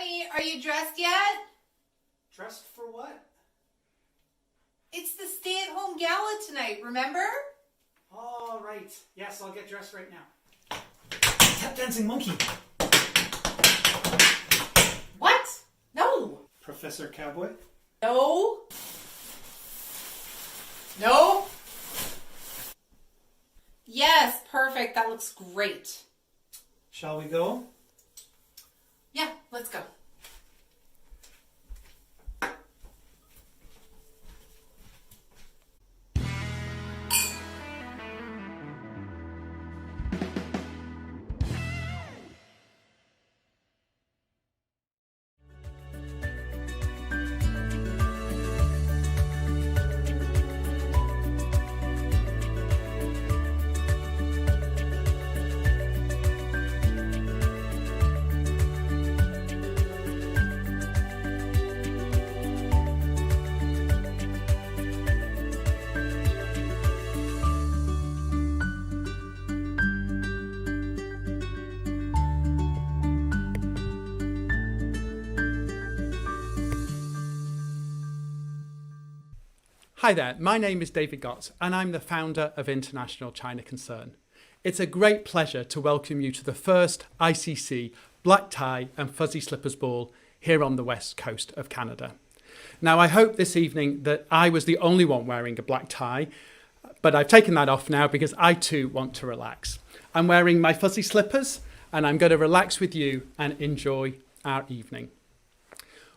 Honey, are you dressed yet? Dressed for what? It's the stay-at-home gala tonight, remember? All right. Yes, I'll get dressed right now. Tap dancing monkey. What? No. Professor Cowboy. No. No. Yes, perfect. That looks great. Shall we go? Yeah, let's go. Hi there, my name is David Gotts and I'm the founder of International China Concern. It's a great pleasure to welcome you to the first ICC Black Tie and Fuzzy Slippers Ball here on the west coast of Canada. Now I hope this evening that I was the only one wearing a black tie, but I've taken that off now because I too want to relax. I'm wearing my fuzzy slippers and I'm going to relax with you and enjoy our evening.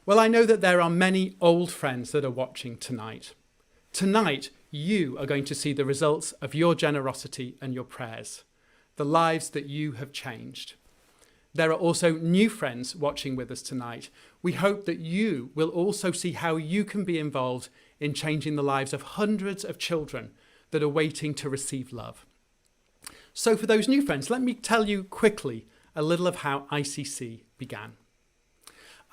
Well, I know that there are many old friends that are watching tonight. Tonight, you are going to see the results of your generosity and your prayers, the lives that you have changed. There are also new friends watching with us tonight. We hope that you will also see how you can be involved in changing the lives of hundreds of children that are waiting to receive love. So for those new friends, let me tell you quickly a little of how ICC began.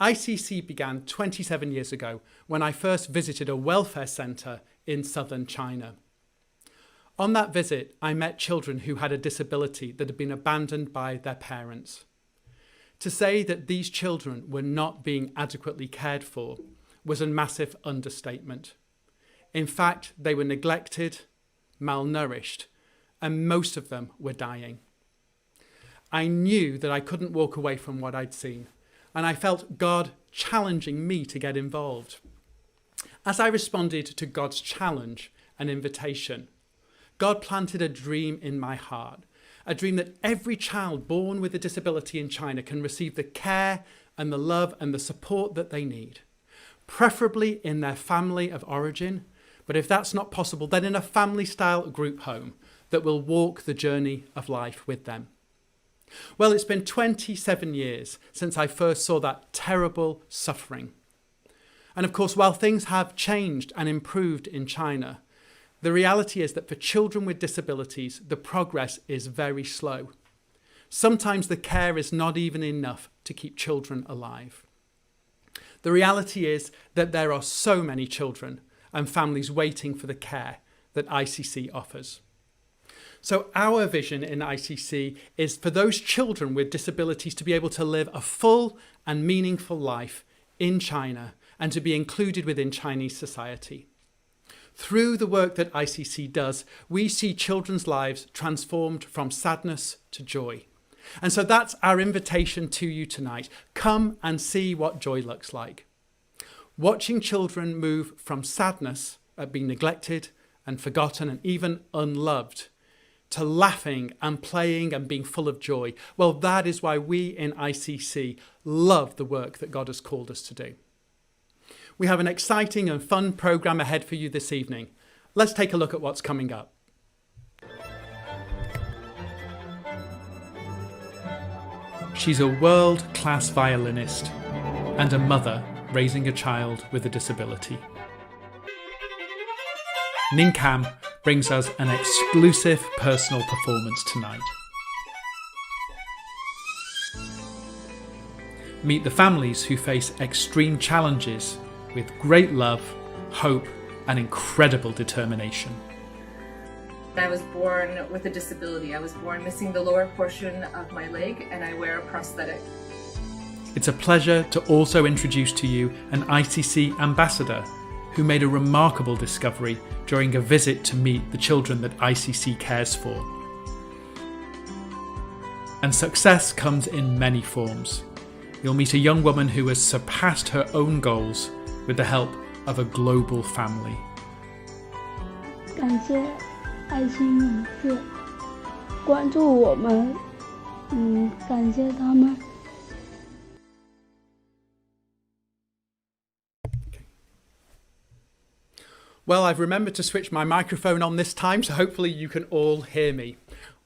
ICC began 27 years ago when I first visited a welfare centre in southern China. On that visit, I met children who had a disability that had been abandoned by their parents. To say that these children were not being adequately cared for was a massive understatement. In fact, they were neglected, malnourished, and most of them were dying. I knew that I couldn't walk away from what I'd seen, and I felt God challenging me to get involved. As I responded to God's challenge and invitation, God planted a dream in my heart, a dream that every child born with a disability in China can receive the care and the love and the support that they need, preferably in their family of origin, but if that's not possible, then in a family-style group home that will walk the journey of life with them. Well, it's been 27 years since I first saw that terrible suffering. And of course, while things have changed and improved in China, the reality is that for children with disabilities, the progress is very slow. Sometimes the care is not even enough to keep children alive. The reality is that there are so many children and families waiting for the care that ICC offers. So our vision in ICC is for those children with disabilities to be able to live a full and meaningful life in China and to be included within Chinese society. Through the work that ICC does, we see children's lives transformed from sadness to joy. And so that's our invitation to you tonight. Come and see what joy looks like. Watching children move from sadness at being neglected and forgotten and even unloved to laughing and playing and being full of joy. Well, that is why we in ICC love the work that God has called us to do. We have an exciting and fun programme ahead for you this evening. Let's take a look at what's coming up. She's a world-class violinist and a mother raising a child with a disability. Ning Kam brings us an exclusive personal performance tonight. Meet the families who face extreme challenges with great love, hope, and incredible determination. I was born with a disability. I was born missing the lower portion of my leg and I wear a prosthetic. It's a pleasure to also introduce to you an ICC ambassador who made a remarkable discovery during a visit to meet the children that ICC cares for. And success comes in many forms. You'll meet a young woman who has surpassed her own goals with the help of a global family. 感谢爱心人士关注我们，感谢他们。 Well, I've remembered to switch my microphone on this time, so hopefully you can all hear me.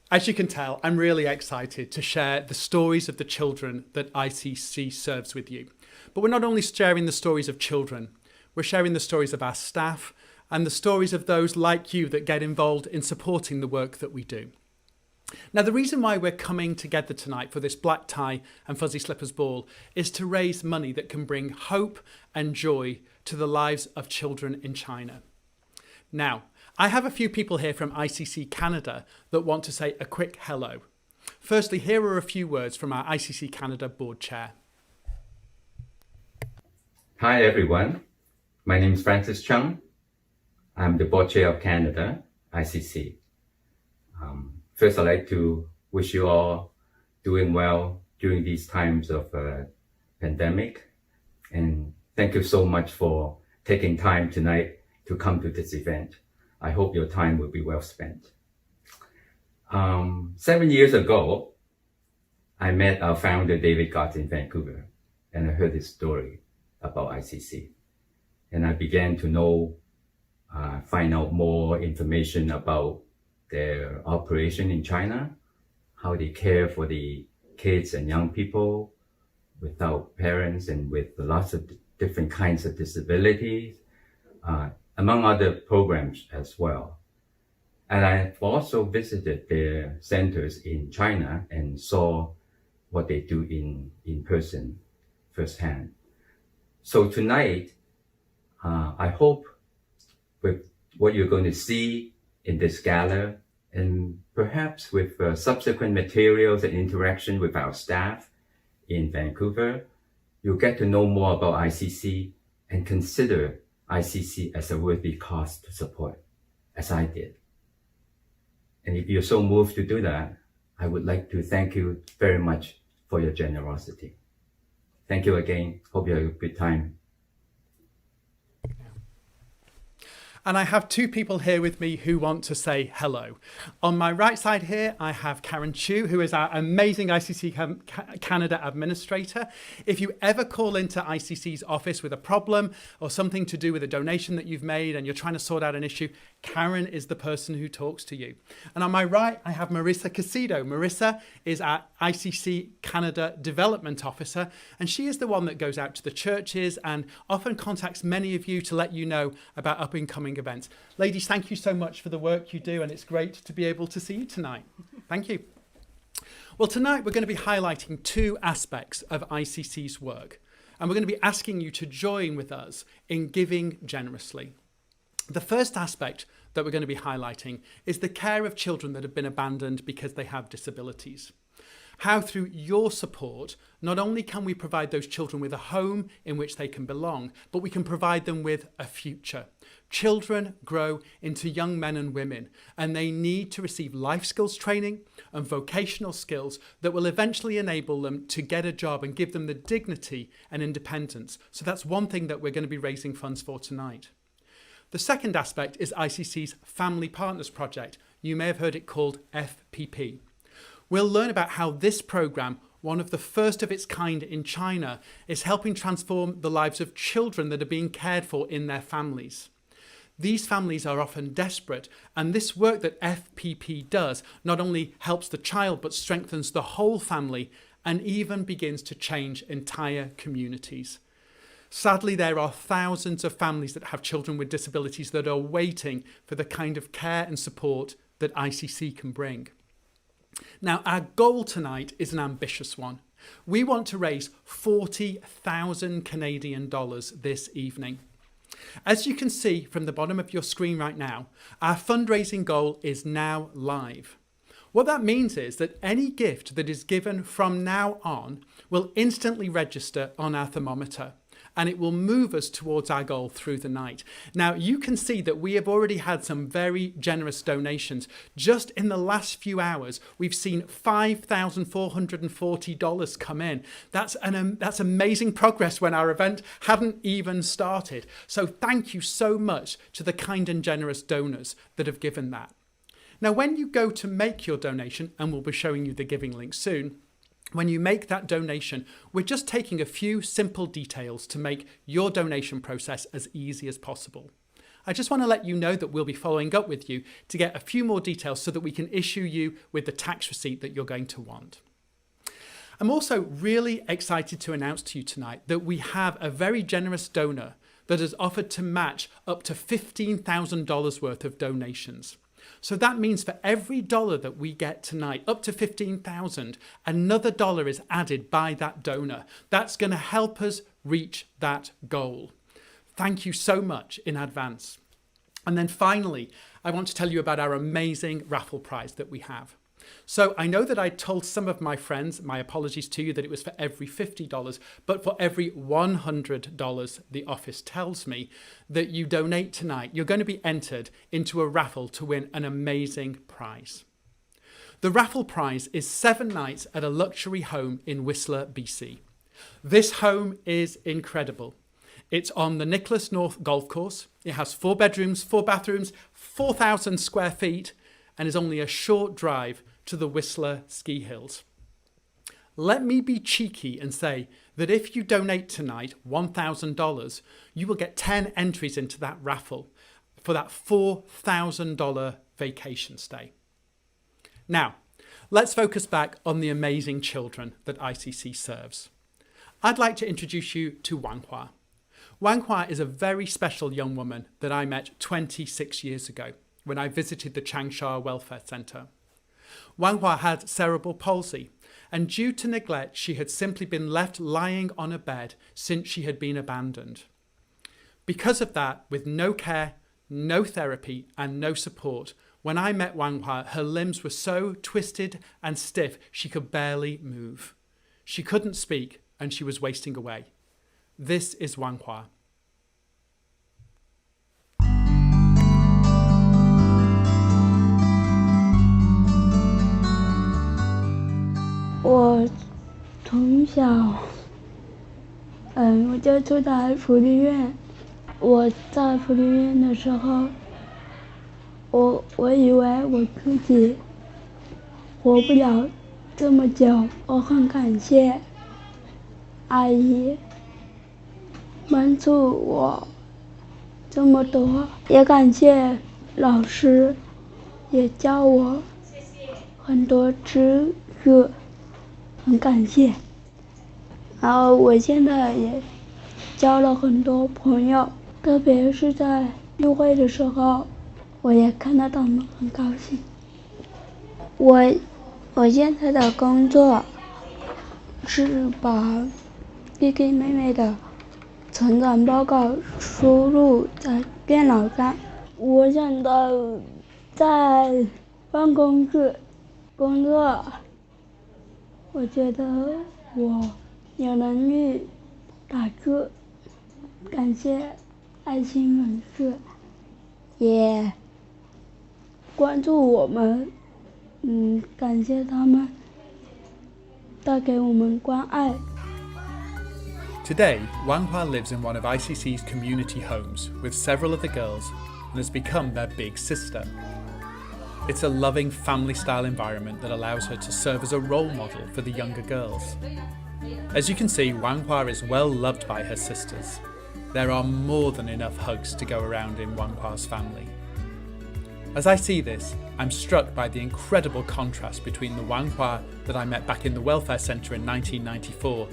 As you can tell, I'm really excited to share the stories of the children that ICC serves with you. But we're not only sharing the stories of children, we're sharing the stories of our staff and the stories of those like you that get involved in supporting the work that we do. Now, the reason why we're coming together tonight for this black tie and fuzzy slippers ball is to raise money that can bring hope and joy to the lives of children in China. Now, I have a few people here from ICC Canada that want to say a quick hello. Firstly, here are a few words from our ICC Canada board chair. Hi everyone, my name is Francis Chung. I'm the board chair of Canada, ICC. First, I'd like to wish you all doing well during these times of pandemic. And thank you so much for taking time tonight to come to this event. I hope your time will be well spent. 7 years ago, I met our founder, David Gotts, in Vancouver, and I heard his story about ICC. And I began to know, find out more information about their operation in China, how they care for the kids and young people without parents and with lots of different kinds of disabilities, among other programs as well. And I've also visited their centers in China and saw what they do in person, firsthand. So tonight, I hope with what you're going to see in this gala, and perhaps with subsequent materials and interaction with our staff in Vancouver, you'll get to know more about ICC and consider ICC as a worthy cause to support, as I did. And if you're so moved to do that, I would like to thank you very much for your generosity. Thank you again. Hope you have a good time. And I have two people here with me who want to say hello. On my right side here, I have Karen Chu, who is our amazing ICC Canada administrator. If you ever call into ICC's office with a problem or something to do with a donation that you've made and you're trying to sort out an issue, Karen is the person who talks to you. And on my right, I have Marissa Casido. Marissa is our ICC Canada Development Officer, and she is the one that goes out to the churches and often contacts many of you to let you know about up-and-coming events. Ladies, thank you so much for the work you do, and it's great to be able to see you tonight. Thank you. Well, tonight we're going to be highlighting two aspects of ICC's work, and we're going to be asking you to join with us in giving generously. The first aspect that we're going to be highlighting is the care of children that have been abandoned because they have disabilities. How through your support, not only can we provide those children with a home in which they can belong, but we can provide them with a future. Children grow into young men and women, and they need to receive life skills training and vocational skills that will eventually enable them to get a job and give them the dignity and independence. So that's one thing that we're going to be raising funds for tonight. The second aspect is ICC's Family Partners Project. You may have heard it called FPP. We'll learn about how this programme, one of the first of its kind in China, is helping transform the lives of children that are being cared for in their families. These families are often desperate, and this work that FPP does not only helps the child but strengthens the whole family and even begins to change entire communities. Sadly, there are thousands of families that have children with disabilities that are waiting for the kind of care and support that ICC can bring. Now, our goal tonight is an ambitious one. We want to raise 40,000 Canadian dollars this evening. As you can see from the bottom of your screen right now, our fundraising goal is now live. What that means is that any gift that is given from now on will instantly register on our thermometer, and it will move us towards our goal through the night. Now, you can see that we have already had some very generous donations. Just in the last few hours, we've seen $5,440 come in. That's amazing progress when our event hadn't even started. So thank you so much to the kind and generous donors that have given that. Now, when you go to make your donation, and we'll be showing you the giving link soon, when you make that donation, we're just taking a few simple details to make your donation process as easy as possible. I just want to let you know that we'll be following up with you to get a few more details so that we can issue you with the tax receipt that you're going to want. I'm also really excited to announce to you tonight that we have a very generous donor that has offered to match up to $15,000 worth of donations. So that means for every dollar that we get tonight, up to $15,000, another dollar is added by that donor. That's going to help us reach that goal. Thank you so much in advance. And then finally, I want to tell you about our amazing raffle prize that we have. So I know that I told some of my friends, my apologies to you, that it was for every $50, but for every $100 the office tells me that you donate tonight, you're going to be entered into a raffle to win an amazing prize. The raffle prize is 7 nights at a luxury home in Whistler, BC. This home is incredible. It's on the Nicholas North Golf Course. It has 4 bedrooms, 4 bathrooms, 4,000 square feet, and is only a short drive to the Whistler ski hills. Let me be cheeky and say that if you donate tonight $1,000, you will get 10 entries into that raffle for that $4,000 vacation stay. Now, let's focus back on the amazing children that ICC serves. I'd like to introduce you to Wang Hua. Wang Hua is a very special young woman that I met 26 years ago when I visited the Changsha Welfare Centre. Wang Hua had cerebral palsy, and due to neglect, she had simply been left lying on a bed since she had been abandoned. Because of that, with no care, no therapy, and no support, when I met Wang Hua, her limbs were so twisted and stiff she could barely move. She couldn't speak, and she was wasting away. This is Wang Hua. 我从小，我就住在福利院。我在福利院的时候，我以为我自己活不了这么久。我很感谢阿姨帮助我这么多，也感谢老师，也教我很多知识。 很感谢，然后我现在也交了很多朋友，特别是在聚会的时候，我也看到他们很高兴。我现在的工作是把弟弟妹妹的成长报告输入在电脑上。我想到在办公室工作。 我觉得我有能力打字，感谢爱心人士，也关注我们，感谢他们带给我们关爱。 Today, Wang Hua lives in one of ICC's community homes with several of the girls and has become their big sister. It's a loving family-style environment that allows her to serve as a role model for the younger girls. As you can see, Wang Hua is well loved by her sisters. There are more than enough hugs to go around in Wang Hua's family. As I see this, I'm struck by the incredible contrast between the Wang Hua that I met back in the welfare centre in 1994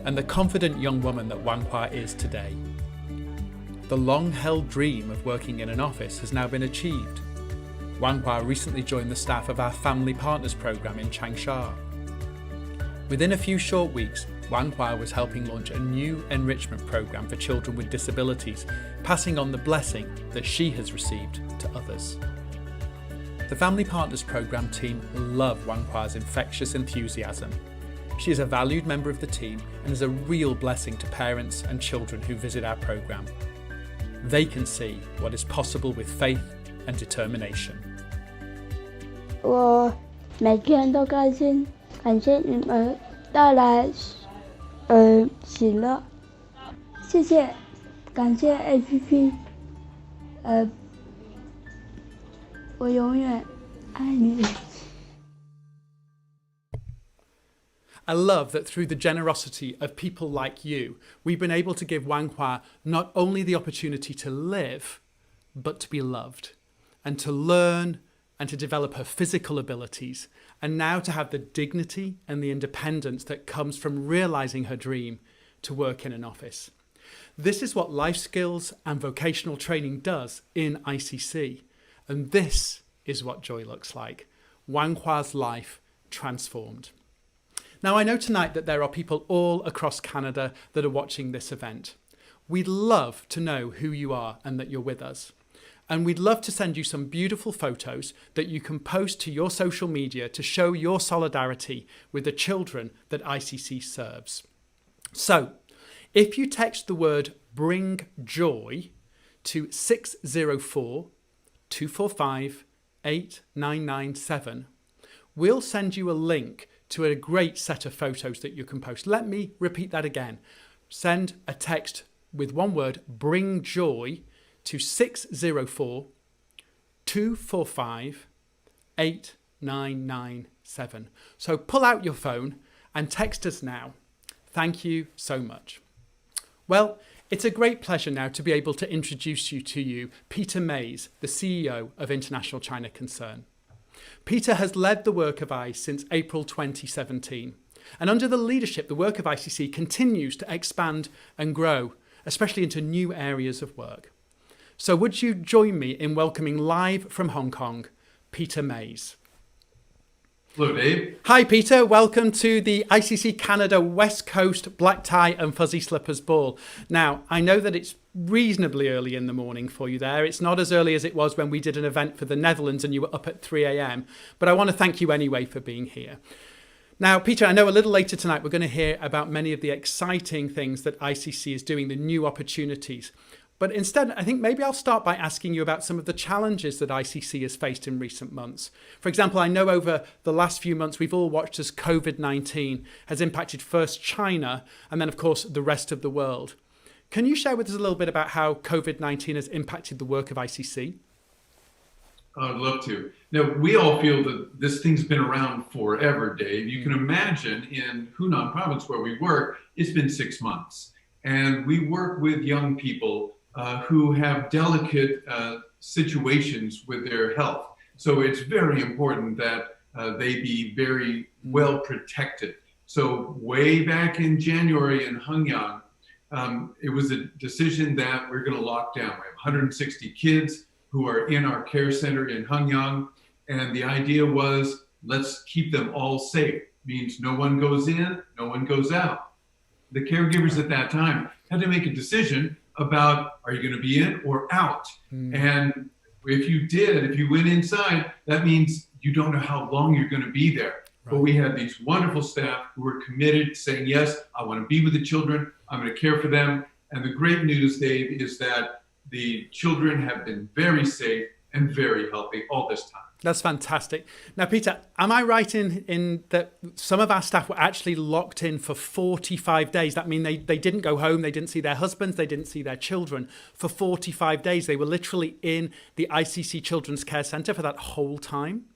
and the confident young woman that Wang Hua is today. The long-held dream of working in an office has now been achieved. Wang Hua recently joined the staff of our Family Partners programme in Changsha. Within a few short weeks, Wang Hua was helping launch a new enrichment programme for children with disabilities, passing on the blessing that she has received to others. The Family Partners Programme team love Wang Hua's infectious enthusiasm. She is a valued member of the team and is a real blessing to parents and children who visit our programme. They can see what is possible with faith and determination. 我每天都开心，感谢你们带来喜乐，谢谢，感谢 APP， 我永远爱你。 I love that through the generosity of people like you, we've been able to give Wang Hua not only the opportunity to live, but to be loved, and to learn and to develop her physical abilities, and now to have the dignity and the independence that comes from realising her dream to work in an office. This is what life skills and vocational training does in ICC, and this is what joy looks like. Wang Hua's life transformed. Now, I know tonight that there are people all across Canada that are watching this event. We'd love to know who you are and that you're with us. And we'd love to send you some beautiful photos that you can post to your social media to show your solidarity with the children that ICC serves. So, if you text the word Bring Joy to 604 245 8997, we'll send you a link to a great set of photos that you can post. Let me repeat that again. Send a text with one word, Bring Joy, to 604 245 8997. So pull out your phone and text us now. Thank you so much. Well, it's a great pleasure now to be able to introduce you to Peter Mays, the CEO of International China Concern. Peter has led the work of ICE since April 2017. And under the leadership, the work of ICC continues to expand and grow, especially into new areas of work. So would you join me in welcoming live from Hong Kong, Peter Mays? Hello, Dave. Hi, Peter. Welcome to the ICC Canada West Coast Black Tie and Fuzzy Slippers Ball. Now, I know that it's reasonably early in the morning for you there. It's not as early as it was when we did an event for the Netherlands and you were up at 3 a.m. But I want to thank you anyway for being here. Now, Peter, I know a little later tonight we're going to hear about many of the exciting things that ICC is doing, the new opportunities. But instead, I think maybe I'll start by asking you about some of the challenges that ICC has faced in recent months. For example, I know over the last few months, we've all watched as COVID-19 has impacted first China and then, of course, the rest of the world. Can you share with us a little bit about how COVID-19 has impacted the work of ICC? I'd love to. Now, we all feel that this thing's been around forever, Dave. You can imagine in Hunan province where we work, it's been 6 months. And we work with young people who have delicate situations with their health. So it's very important that they be very well protected. So way back in January in Hengyang, it was a decision that we're going to lock down. We have 160 kids who are in our care center in Hengyang. And the idea was, let's keep them all safe. Means no one goes in, no one goes out. The caregivers at that time had to make a decision about, are you going to be in or out? And if you went inside, that means you don't know how long you're going to be there. Right. But we had these wonderful staff who were committed, saying, yes, I want to be with the children. I'm going to care for them. And the great news, Dave, is that the children have been very safe and very healthy all this time. That's fantastic. Now, Peter, am I right in that some of our staff were actually locked in for 45 days? That means they didn't go home, they didn't see their husbands, they didn't see their children for 45 days. They were literally in the ICC Children's Care Centre for that whole time?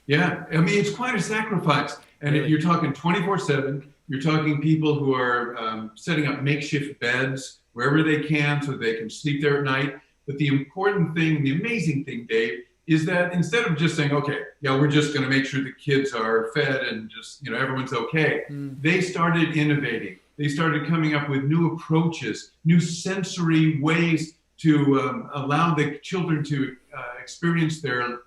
Yeah, I mean, it's quite a sacrifice. And really? You're talking 24/7. You're talking people who are setting up makeshift beds wherever they can so they can sleep there at night. But the important thing, the amazing thing, Dave, is that instead of just saying, okay, yeah, we're just going to make sure the kids are fed and just, everyone's okay, they started innovating. They started coming up with new approaches, new sensory ways to allow the children to experience their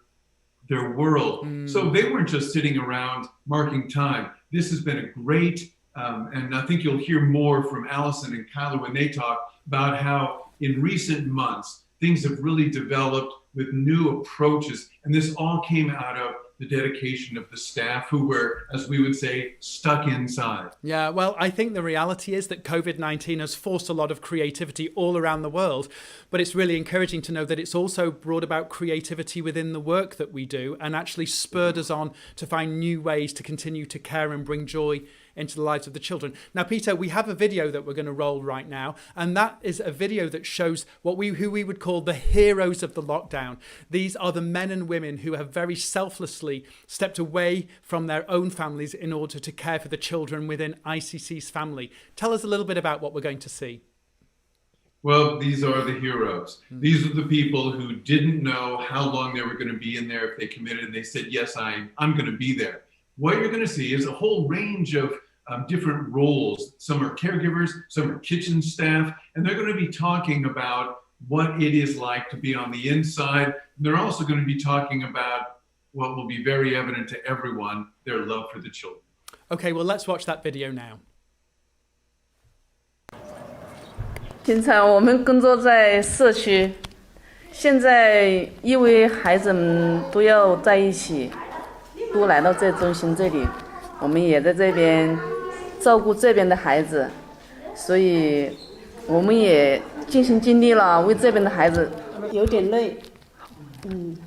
world. So they weren't just sitting around marking time. This has been a great, and I think you'll hear more from Allison and Kyla when they talk about how in recent months, things have really developed with new approaches. And this all came out of the dedication of the staff who were, as we would say, stuck inside. Yeah, well, I think the reality is that COVID-19 has forced a lot of creativity all around the world, but it's really encouraging to know that it's also brought about creativity within the work that we do and actually spurred us on to find new ways to continue to care and bring joy into the lives of the children. Now, Peter, we have a video that we're going to roll right now, and that is a video that shows who we would call the heroes of the lockdown. These are the men and women who have very selflessly stepped away from their own families in order to care for the children within ICC's family. Tell us a little bit about what we're going to see. Well, these are the heroes. These are the people who didn't know how long they were going to be in there if they committed, and they said, yes, I'm going to be there. What you're going to see is a whole range of different roles. Some are caregivers, some are kitchen staff, and they're going to be talking about what it is like to be on the inside. And they're also going to be talking about what will be very evident to everyone, their love for the children. Okay, well, let's watch that video now. 经常我们工作在社区，现在因为孩子们都要在一起，都来到这中心这里，我们也在这边照顾这边的孩子，所以我们也尽心尽力了，为这边的孩子。有点累，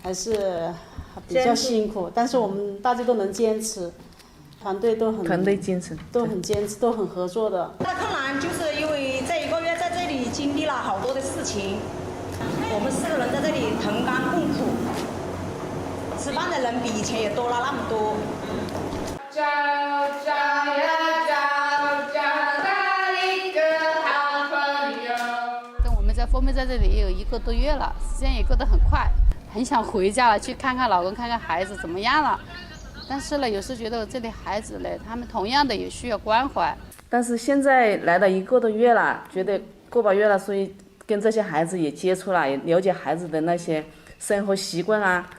还是比较辛苦，但是我们大家都能坚持，团队都很坚持，都很坚持，都很合作的。那困难就是因为这1个月在这里经历了好多的事情，我们4个人在这里同甘共苦，吃饭的人比以前也多了那么多。找呀找到一个好朋友。我们在封闭在这里也有1个多月了，时间也过得很快，很想回家了，去看看老公，看看孩子怎么样了。但是呢，有时觉得这里孩子呢，他们同样的也需要关怀。但是现在来了1个多月了，觉得个把月了，所以跟这些孩子也接触了，也了解孩子的那些生活习惯啊。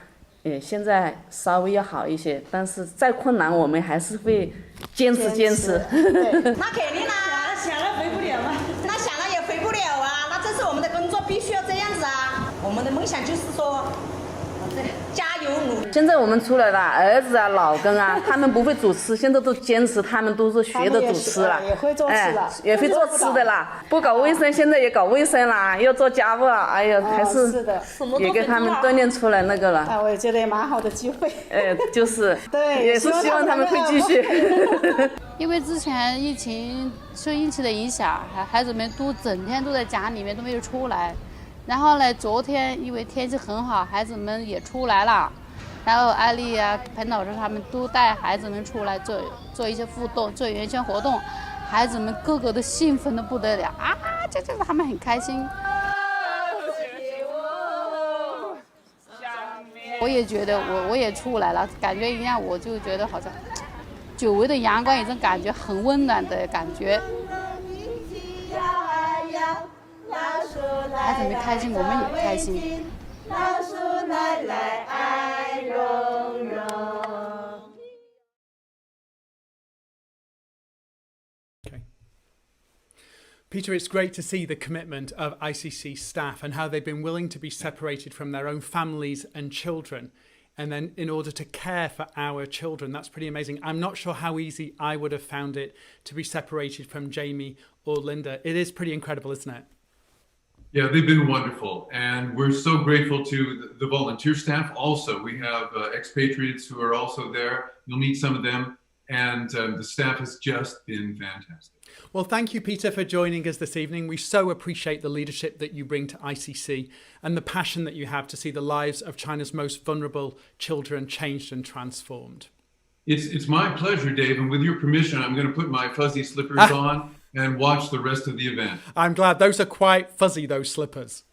现在稍微要好一些，但是再困难我们还是会坚持。那肯定啦，想了回不了嘛，那想了也回不了啊，那这是我们的工作，必须要这样子啊。我们的梦想就是说，加油努力。现在我们出来了，儿子啊、老公啊，他们不会煮吃，现在都坚持，他们都是学的煮吃了，也会做吃了，也会做吃的啦。不搞卫生，现在也搞卫生啦，要做家务了，哎呀，还是也给他们锻炼出来那个了。啊，我也觉得也蛮好的机会。就是，对，也是希望他们会继续。因为之前受疫情的影响，孩子们都整天都在家里面都没有出来。然后呢，昨天因为天气很好，孩子们也出来了。然后艾丽啊、彭老师他们都带孩子们出来做一些互动，做圆圈活动，孩子们个个都兴奋的不得了啊！这他们很开心。我也觉得我也出来了，感觉一样，我就觉得好像久违的阳光，一种感觉很温暖的感觉。孩子们开心，我们也开心。老鼠奶奶爱融融。Peter, it's great to see the commitment of ICC staff and how they've been willing to be separated from their own families and children, and then in order to care for our children. That's pretty amazing. I'm not sure how easy I would have found it to be separated from Jamie or Linda. It is pretty incredible, isn't it? Yeah, they've been wonderful. And we're so grateful to the volunteer staff also. We have expatriates who are also there. You'll meet some of them. And the staff has just been fantastic. Well, thank you, Peter, for joining us this evening. We so appreciate the leadership that you bring to ICC and the passion that you have to see the lives of China's most vulnerable children changed and transformed. It's my pleasure, Dave. And with your permission, I'm going to put my fuzzy slippers on and watch the rest of the event. I'm glad. Those are quite fuzzy, those slippers.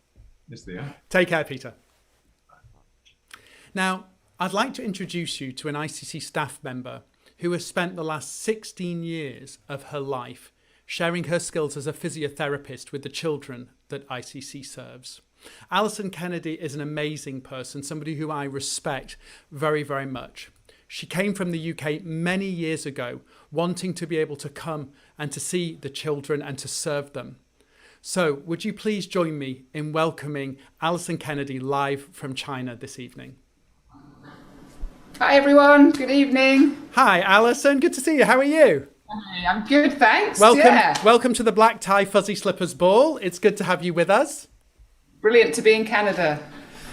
Yes, they are. Take care, Peter. Now, I'd like to introduce you to an ICC staff member who has spent the last 16 years of her life sharing her skills as a physiotherapist with the children that ICC serves. Alison Kennedy is an amazing person, somebody who I respect very, very much. She came from the UK many years ago, wanting to be able to come and to see the children and to serve them. So would you please join me in welcoming Alison Kennedy live from China this evening? Hi everyone, good evening. Hi Alison, good to see you. How are you? Hi, I'm good, thanks. Welcome to the Black Tie Fuzzy Slippers Ball. It's good to have you with us. Brilliant to be in Canada.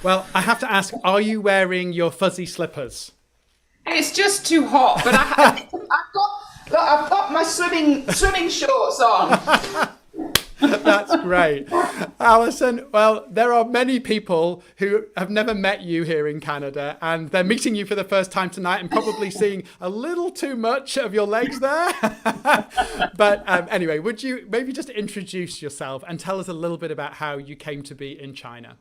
Well, I have to ask, are you wearing your fuzzy slippers? It's just too hot, but I've got my swimming shorts on. That's great. Alison, well, there are many people who have never met you here in Canada, and they're meeting you for the first time tonight and probably seeing a little too much of your legs there. But anyway, would you maybe just introduce yourself and tell us a little bit about how you came to be in China?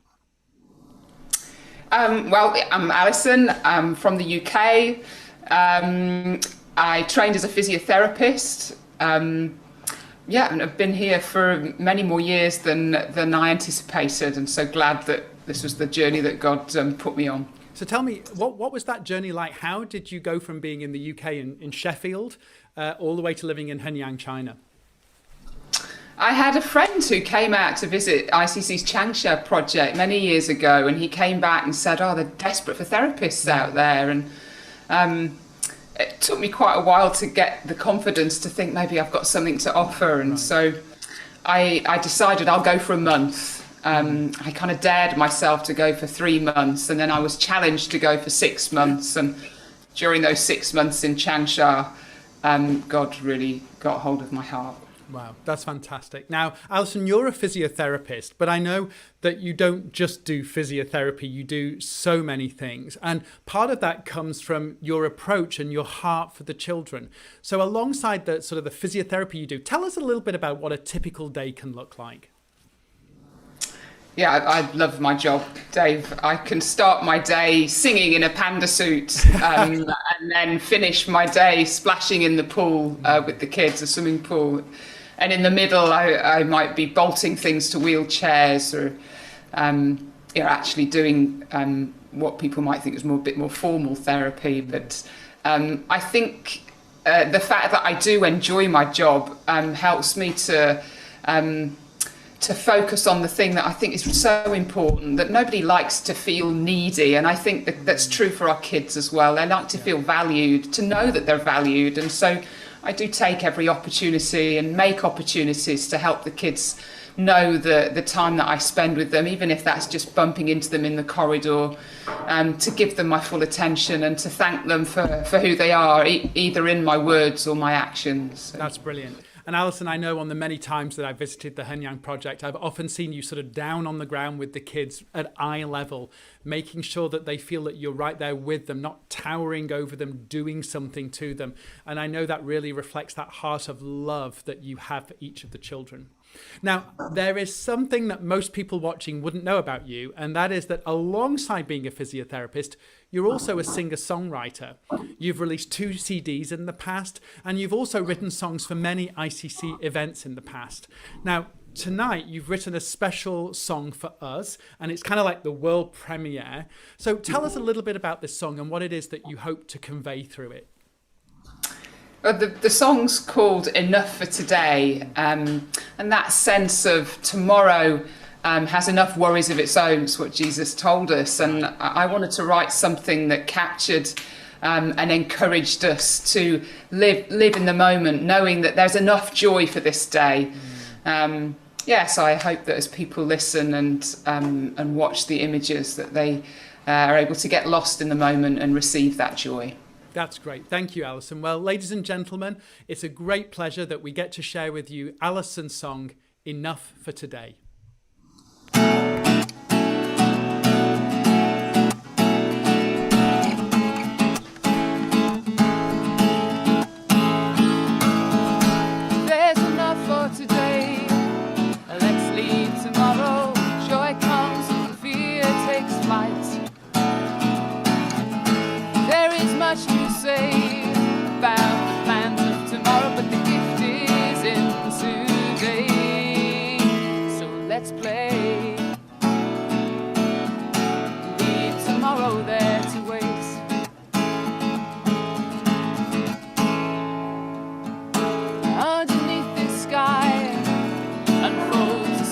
Well, I'm Alison. I'm from the UK. I trained as a physiotherapist. And I've been here for many more years than I anticipated, and so glad that this was the journey that God put me on. So tell me, what was that journey like? How did you go from being in the UK in Sheffield all the way to living in Henyang, China? I had a friend who came out to visit ICC's Changsha project many years ago, and he came back and said, they're desperate for therapists out there. And it took me quite a while to get the confidence to think maybe I've got something to offer. And so I decided I'll go for a month. I kind of dared myself to go for 3 months, and then I was challenged to go for 6 months. And during those 6 months in Changsha, God really got hold of my heart. Wow, that's fantastic. Now, Alison, you're a physiotherapist, but I know that you don't just do physiotherapy, you do so many things. And part of that comes from your approach and your heart for the children. So alongside the sort of the physiotherapy you do, tell us a little bit about what a typical day can look like. Yeah, I love my job, Dave. I can start my day singing in a panda suit and then finish my day splashing in the pool with the kids, a swimming pool. And in the middle, I might be bolting things to wheelchairs or actually doing what people might think is a bit more formal therapy. But I think the fact that I do enjoy my job helps me to focus on the thing that I think is so important, that nobody likes to feel needy. And I think that's true for our kids as well. They like to feel valued, to know that they're valued. And so I do take every opportunity and make opportunities to help the kids know the time that I spend with them, even if that's just bumping into them in the corridor, to give them my full attention and to thank them for who they are, either in my words or my actions. That's brilliant. And Alison, I know on the many times that I visited the Henyang project, I've often seen you sort of down on the ground with the kids at eye level, making sure that they feel that you're right there with them, not towering over them, doing something to them. And I know that really reflects that heart of love that you have for each of the children. Now, there is something that most people watching wouldn't know about you, and that is that alongside being a physiotherapist, you're also a singer-songwriter. You've released 2 CDs in the past, and you've also written songs for many ICC events in the past. Now, tonight, you've written a special song for us, and it's kind of like the world premiere. So tell us a little bit about this song and what it is that you hope to convey through it. The song's called Enough for Today, and that sense of tomorrow has enough worries of its own. It's what Jesus told us, and I wanted to write something that captured and encouraged us to live in the moment, knowing that there's enough joy for this day. So I hope that as people listen and watch the images, that they are able to get lost in the moment and receive that joy. That's great. Thank you, Alison. Well, ladies and gentlemen, it's a great pleasure that we get to share with you Alison's song, Enough for Today. There's enough for today. Let's leave tomorrow. Joy comes when fear takes flight. There is much to say about the plans of tomorrow, but the gift is in today. So let's play. Leave tomorrow there to wait. Underneath this sky unfolds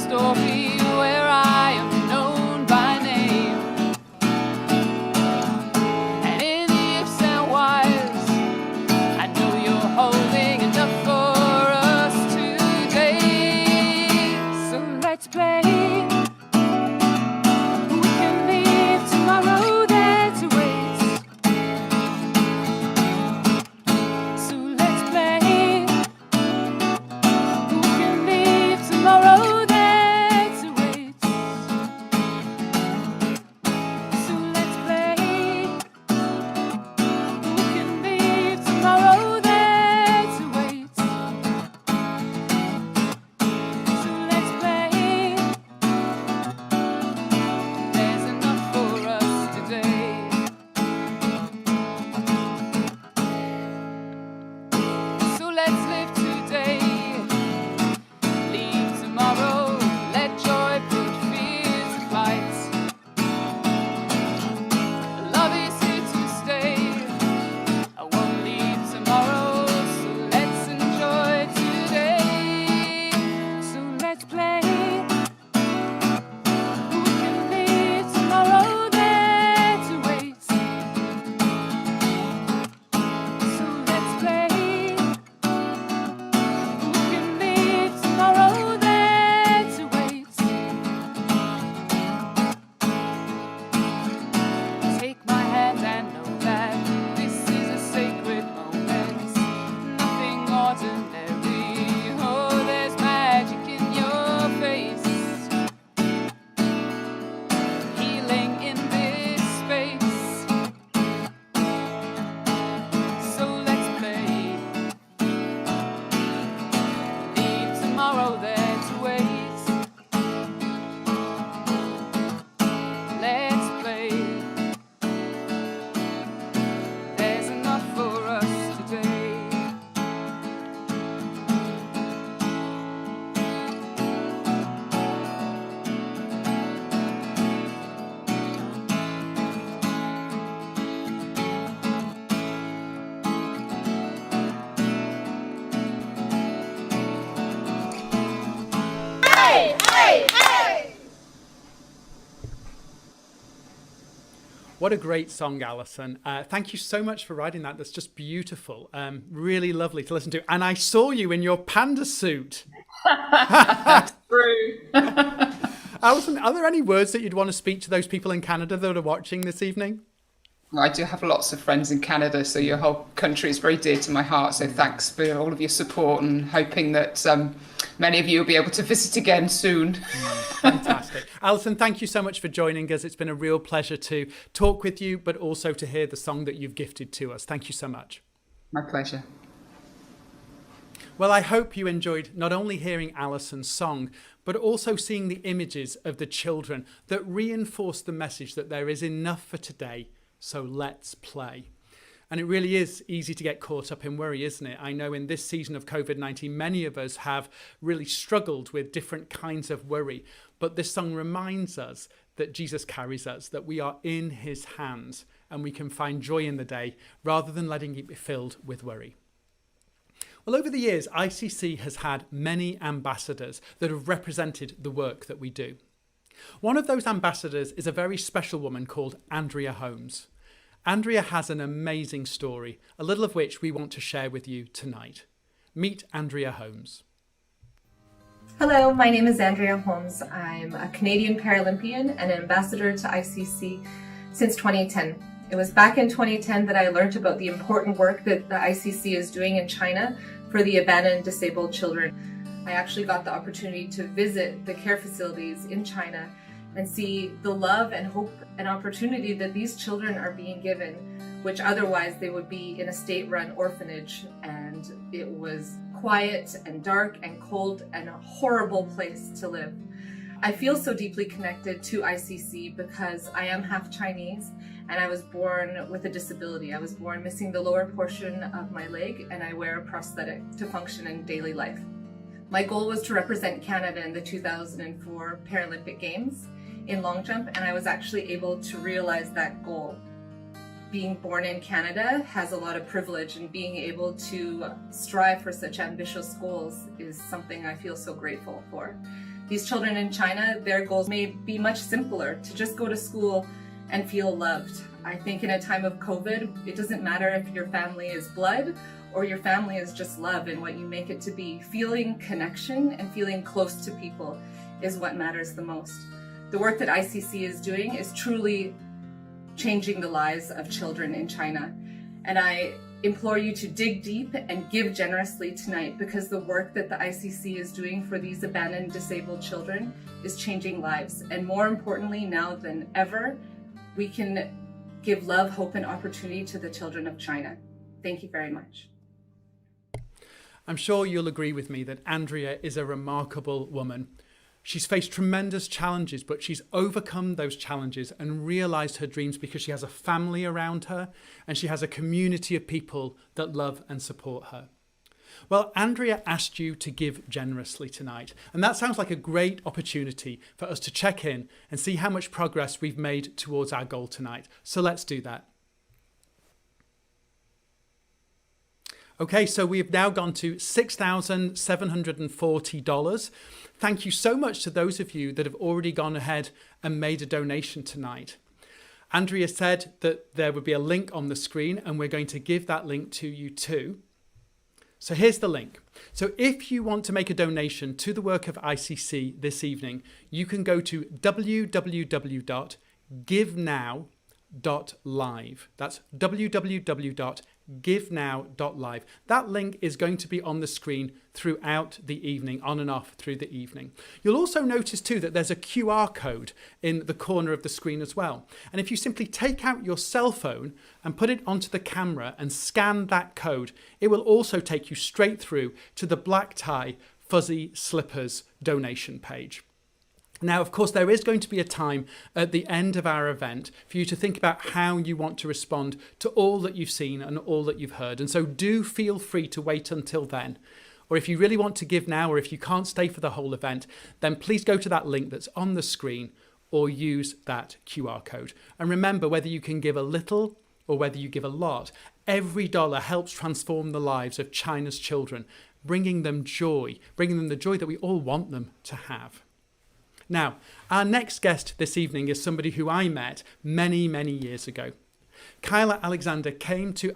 What a great song, Alison. Thank you so much for writing that. That's just beautiful. Really lovely to listen to. And I saw you in your panda suit. That's true. Alison, are there any words that you'd want to speak to those people in Canada that are watching this evening? I do have lots of friends in Canada, so your whole country is very dear to my heart. So thanks for all of your support, and hoping that many of you will be able to visit again soon. Fantastic. Alison, thank you so much for joining us. It's been a real pleasure to talk with you, but also to hear the song that you've gifted to us. Thank you so much. My pleasure. Well, I hope you enjoyed not only hearing Alison's song, but also seeing the images of the children that reinforce the message that there is enough for today. So let's play. And it really is easy to get caught up in worry, isn't it? I know in this season of COVID-19, many of us have really struggled with different kinds of worry. But this song reminds us that Jesus carries us, that we are in his hands and we can find joy in the day rather than letting it be filled with worry. Well, over the years, ICC has had many ambassadors that have represented the work that we do. One of those ambassadors is a very special woman called Andrea Holmes. Andrea has an amazing story, a little of which we want to share with you tonight. Meet Andrea Holmes. Hello, my name is Andrea Holmes. I'm a Canadian Paralympian and an ambassador to ICC since 2010. It was back in 2010 that I learned about the important work that the ICC is doing in China for the abandoned disabled children. I actually got the opportunity to visit the care facilities in China and see the love and hope and opportunity that these children are being given, which otherwise they would be in a state-run orphanage. And it was quiet and dark and cold and a horrible place to live. I feel so deeply connected to ICC because I am half Chinese and I was born with a disability. I was born missing the lower portion of my leg and I wear a prosthetic to function in daily life. My goal was to represent Canada in the 2004 Paralympic Games in long jump, and I was actually able to realize that goal. Being born in Canada has a lot of privilege, and being able to strive for such ambitious goals is something I feel so grateful for. These children in China, their goals may be much simpler, to just go to school and feel loved. I think in a time of COVID, it doesn't matter if your family is blood or your family is just love and what you make it to be. Feeling connection and feeling close to people is what matters the most. The work that ICC is doing is truly changing the lives of children in China. And I implore you to dig deep and give generously tonight, because the work that the ICC is doing for these abandoned disabled children is changing lives. And more importantly, now than ever, we can give love, hope, and opportunity to the children of China. Thank you very much. I'm sure you'll agree with me that Andrea is a remarkable woman. She's faced tremendous challenges, but she's overcome those challenges and realised her dreams because she has a family around her and she has a community of people that love and support her. Well, Andrea asked you to give generously tonight, and that sounds like a great opportunity for us to check in and see how much progress we've made towards our goal tonight. So let's do that. Okay, so we've now gone to $6,740. Thank you so much to those of you that have already gone ahead and made a donation tonight. Andrea said that there would be a link on the screen, and we're going to give that link to you too. So here's the link. So if you want to make a donation to the work of ICC this evening, you can go to www.givenow.live. That's www.givenow.live. That link is going to be on the screen throughout the evening, on and off through the evening. You'll also notice too that there's a QR code in the corner of the screen as well. And if you simply take out your cell phone and put it onto the camera and scan that code, it will also take you straight through to the Black Tie Fuzzy Slippers donation page. Now, of course, there is going to be a time at the end of our event for you to think about how you want to respond to all that you've seen and all that you've heard. And so do feel free to wait until then. Or if you really want to give now, or if you can't stay for the whole event, then please go to that link that's on the screen or use that QR code. And remember, whether you can give a little or whether you give a lot, every dollar helps transform the lives of China's children, bringing them joy, bringing them the joy that we all want them to have. Now, our next guest this evening is somebody who I met many, many years ago. Kyla Alexander came to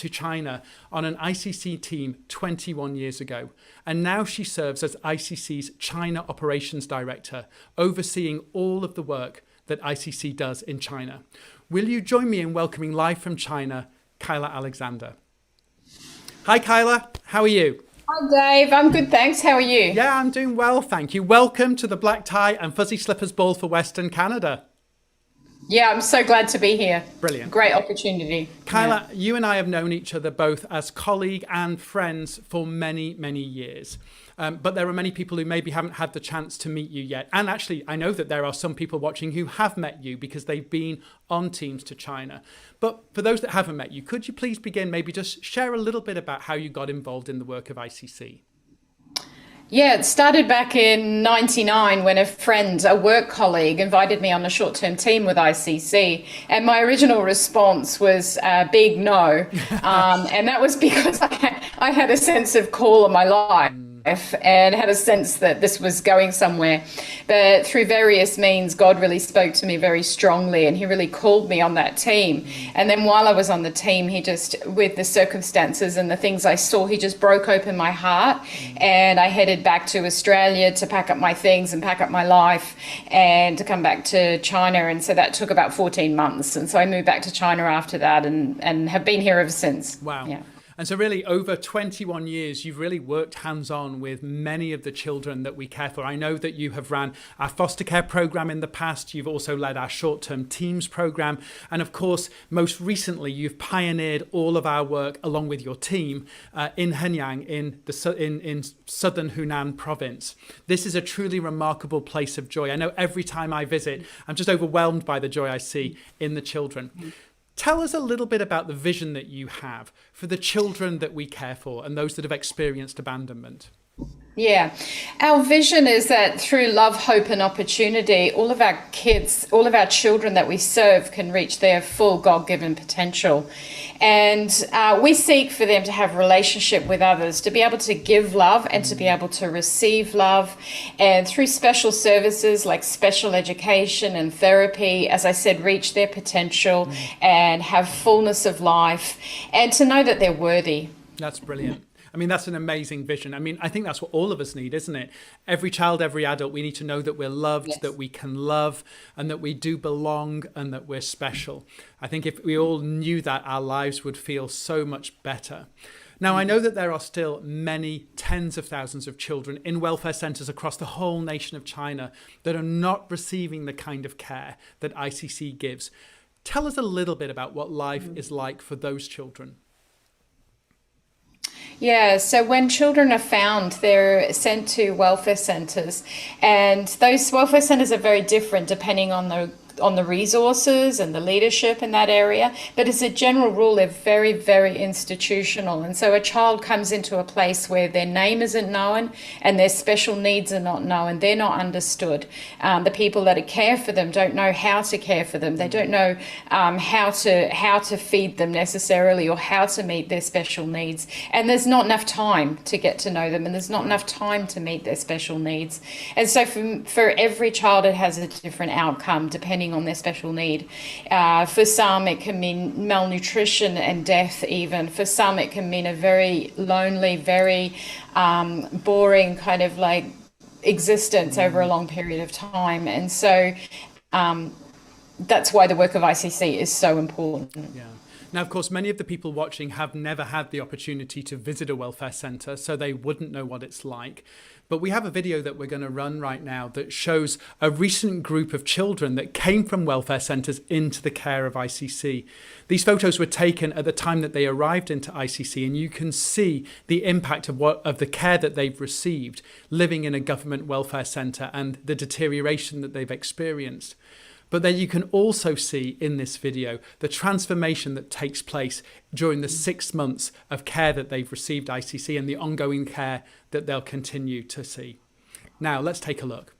China on an ICC team 21 years ago, and now she serves as ICC's China Operations Director, overseeing all of the work that ICC does in China. Will you join me in welcoming live from China, Kyla Alexander? Hi, Kyla. How are you? Hi, Dave. I'm good, thanks. How are you? Yeah, I'm doing well, thank you. Welcome to the Black Tie and Fuzzy Slippers Ball for Western Canada. Yeah, I'm so glad to be here. Brilliant. Great opportunity. Kyla, you and I have known each other both as colleague and friends for many, many years. But there are many people who maybe haven't had the chance to meet you yet. And actually, I know that there are some people watching who have met you because they've been on teams to China. But for those that haven't met you, could you please begin maybe just share a little bit about how you got involved in the work of ICC? Yeah, it started back in '99 when a work colleague, invited me on a short-term team with ICC. And my original response was a big no. And that was because I had a sense of call in my life and had a sense that this was going somewhere. But through various means, God really spoke to me very strongly, and he really called me on that team. And then while I was on the team, he just, with the circumstances and the things I saw, he just broke open my heart. And I headed back to Australia to pack up my things and pack up my life and to come back to China. And so that took about 14 months. And so I moved back to China after that and have been here ever since. Wow. Yeah. And so really over 21 years, you've really worked hands-on with many of the children that we care for. I know that you have ran our foster care program in the past. You've also led our short-term teams program. And of course, most recently, you've pioneered all of our work along with your team in Henyang in southern Hunan province. This is a truly remarkable place of joy. I know every time I visit, I'm just overwhelmed by the joy I see in the children. Tell us a little bit about the vision that you have for the children that we care for and those that have experienced abandonment. Yeah, our vision is that through love, hope and opportunity, all of our kids, all of our children that we serve can reach their full God-given potential. And we seek for them to have a relationship with others, to be able to give love and to be able to receive love. And through special services like special education and therapy, as I said, reach their potential and have fullness of life and to know that they're worthy. That's brilliant. I mean, that's an amazing vision. I mean, I think that's what all of us need, isn't it? Every child, every adult, we need to know that we're loved, yes, that we can love, and that we do belong, and that we're special. I think if we all knew that, our lives would feel so much better. Now, I know that there are still many tens of thousands of children in welfare centres across the whole nation of China that are not receiving the kind of care that ICC gives. Tell us a little bit about what life is like for those children. Yeah, so when children are found, they're sent to welfare centres, and those welfare centres are very different depending on the resources and the leadership in that area. But as a general rule, they're very, very institutional. And so a child comes into a place where their name isn't known and their special needs are not known. They're not understood. The people that care for them don't know how to care for them. They don't know how to feed them necessarily or how to meet their special needs. And there's not enough time to get to know them, and there's not enough time to meet their special needs. And so for every child, it has a different outcome depending on their special need. For some, it can mean malnutrition and death even. For some, it can mean a very lonely, very boring kind of like existence over a long period of time. And so that's why the work of ICC is so important. Yeah. Now, of course, many of the people watching have never had the opportunity to visit a welfare centre, so they wouldn't know what it's like. But we have a video that we're going to run right now that shows a recent group of children that came from welfare centres into the care of ICC. These photos were taken at the time that they arrived into ICC, and you can see the impact of the care that they've received living in a government welfare centre and the deterioration that they've experienced. But then you can also see in this video the transformation that takes place during the 6 months of care that they've received ICC and the ongoing care that they'll continue to see. Now, let's take a look.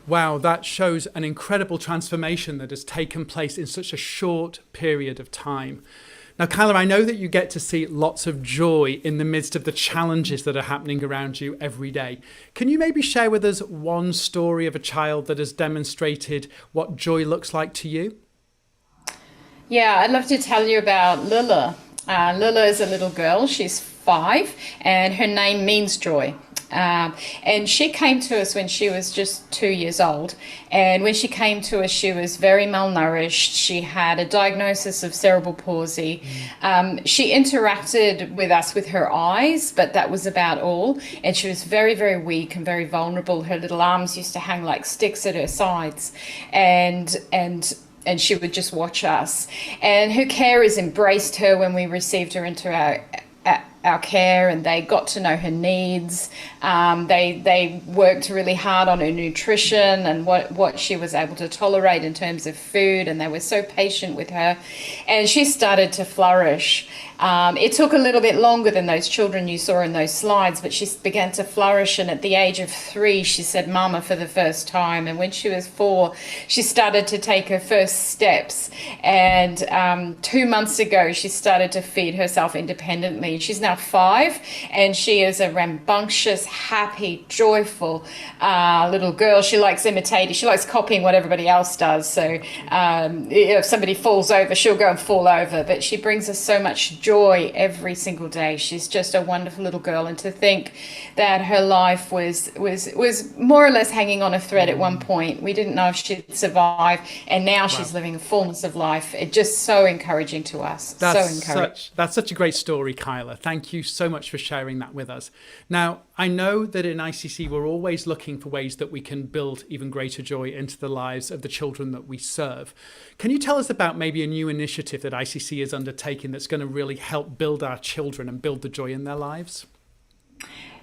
Wow, that shows an incredible transformation that has taken place in such a short period of time. Now, Kyla, I know that you get to see lots of joy in the midst of the challenges that are happening around you every day. Can you maybe share with us one story of a child that has demonstrated what joy looks like to you? Yeah, I'd love to tell you about Lila. Lila is a little girl. She's 5, and her name means joy. And she came to us when she was just 2 years old. And when she came to us, she was very malnourished. She had a diagnosis of cerebral palsy. She interacted with us with her eyes, but that was about all. And she was very, very weak and very vulnerable. Her little arms used to hang like sticks at her sides. And she would just watch us. And her carers embraced her when we received her into our care, and they got to know her needs. They worked really hard on her nutrition and what she was able to tolerate in terms of food, and they were so patient with her. And she started to flourish. It took a little bit longer than those children you saw in those slides, but she began to flourish, and at the age of 3 she said mama for the first time, and when she was 4 she started to take her first steps, and 2 months ago she started to feed herself independently. She's now 5, and she is a rambunctious, happy, joyful little girl. She likes imitating, she likes copying what everybody else does, so if somebody falls over, she'll go and fall over, but she brings us so much joy every single day. She's just a wonderful little girl, and to think that her life was more or less hanging on a thread at one point. We didn't know if she'd survive, and now she's living a fullness of life. It's just so encouraging to us. That's such a great story, Kyla. Thank you so much for sharing that with us. Now, I know that in ICC we're always looking for ways that we can build even greater joy into the lives of the children that we serve. Can you tell us about maybe a new initiative that ICC is undertaking that's going to really help build our children and build the joy in their lives?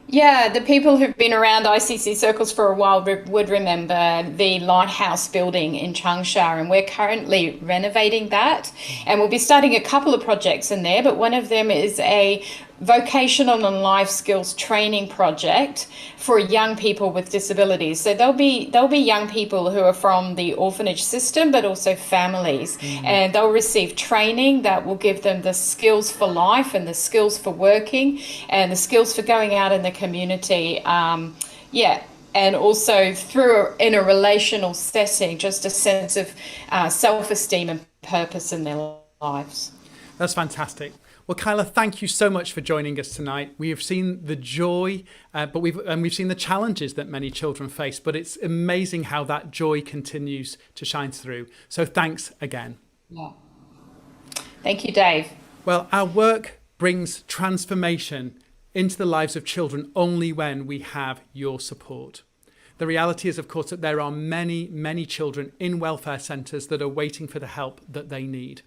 Yeah, the people who've been around ICC circles for a while would remember the Lighthouse building in Changsha, and we're currently renovating that, and we'll be starting a couple of projects in there, but one of them is a vocational and life skills training project for young people with disabilities. So there'll be young people who are from the orphanage system, but also families, and they'll receive training that will give them the skills for life and the skills for working and the skills for going out in the community. And also in a relational setting, just a sense of self-esteem and purpose in their lives. That's fantastic. Well, Kyla, thank you so much for joining us tonight. We have seen the joy, but we've seen the challenges that many children face, but it's amazing how that joy continues to shine through. So thanks again. Yeah. Thank you, Dave. Well, our work brings transformation into the lives of children only when we have your support. The reality is, of course, that there are many, many children in welfare centres that are waiting for the help that they need.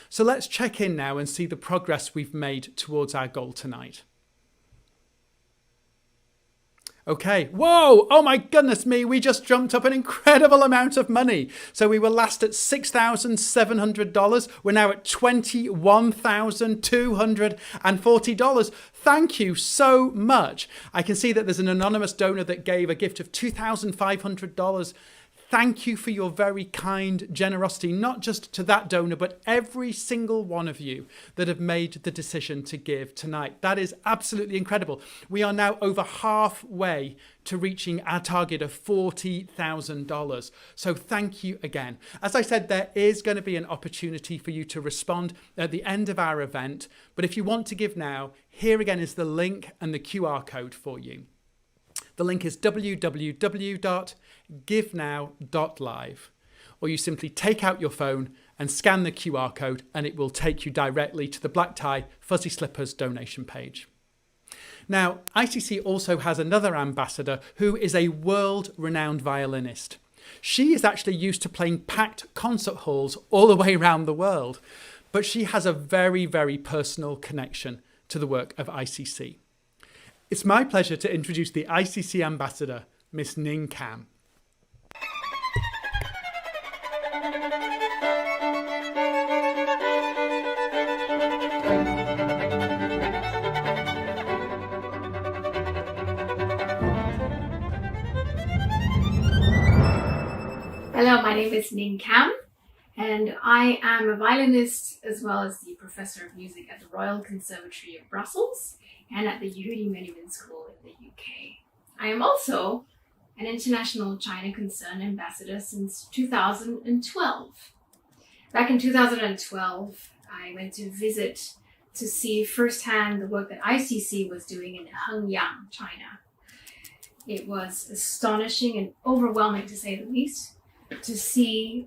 So let's check in now and see the progress we've made towards our goal tonight. Okay, whoa, oh my goodness me, we just jumped up an incredible amount of money. So we were last at $6,700. We're now at $21,240. Thank you so much. I can see that there's an anonymous donor that gave a gift of $2,500. Thank you for your very kind generosity, not just to that donor, but every single one of you that have made the decision to give tonight. That is absolutely incredible. We are now over halfway to reaching our target of $40,000. So thank you again. As I said, there is going to be an opportunity for you to respond at the end of our event. But if you want to give now, here again is the link and the QR code for you. The link is www.givenow.live, or you simply take out your phone and scan the QR code and it will take you directly to the Black Tie Fuzzy Slippers donation page. Now, ICC also has another ambassador who is a world-renowned violinist. She is actually used to playing packed concert halls all the way around the world, but she has a very, very personal connection to the work of ICC. It's my pleasure to introduce the ICC ambassador, Miss Ning Kam. Hello, my name is Ning Kam, and I am a violinist as well as the professor of music at the Royal Conservatory of Brussels and at the Yehudi Menuhin School in the UK. I am also an International China Concern Ambassador since 2012. Back in 2012, I went to visit to see firsthand the work that ICC was doing in Hengyang, China. It was astonishing and overwhelming, to say the least, to see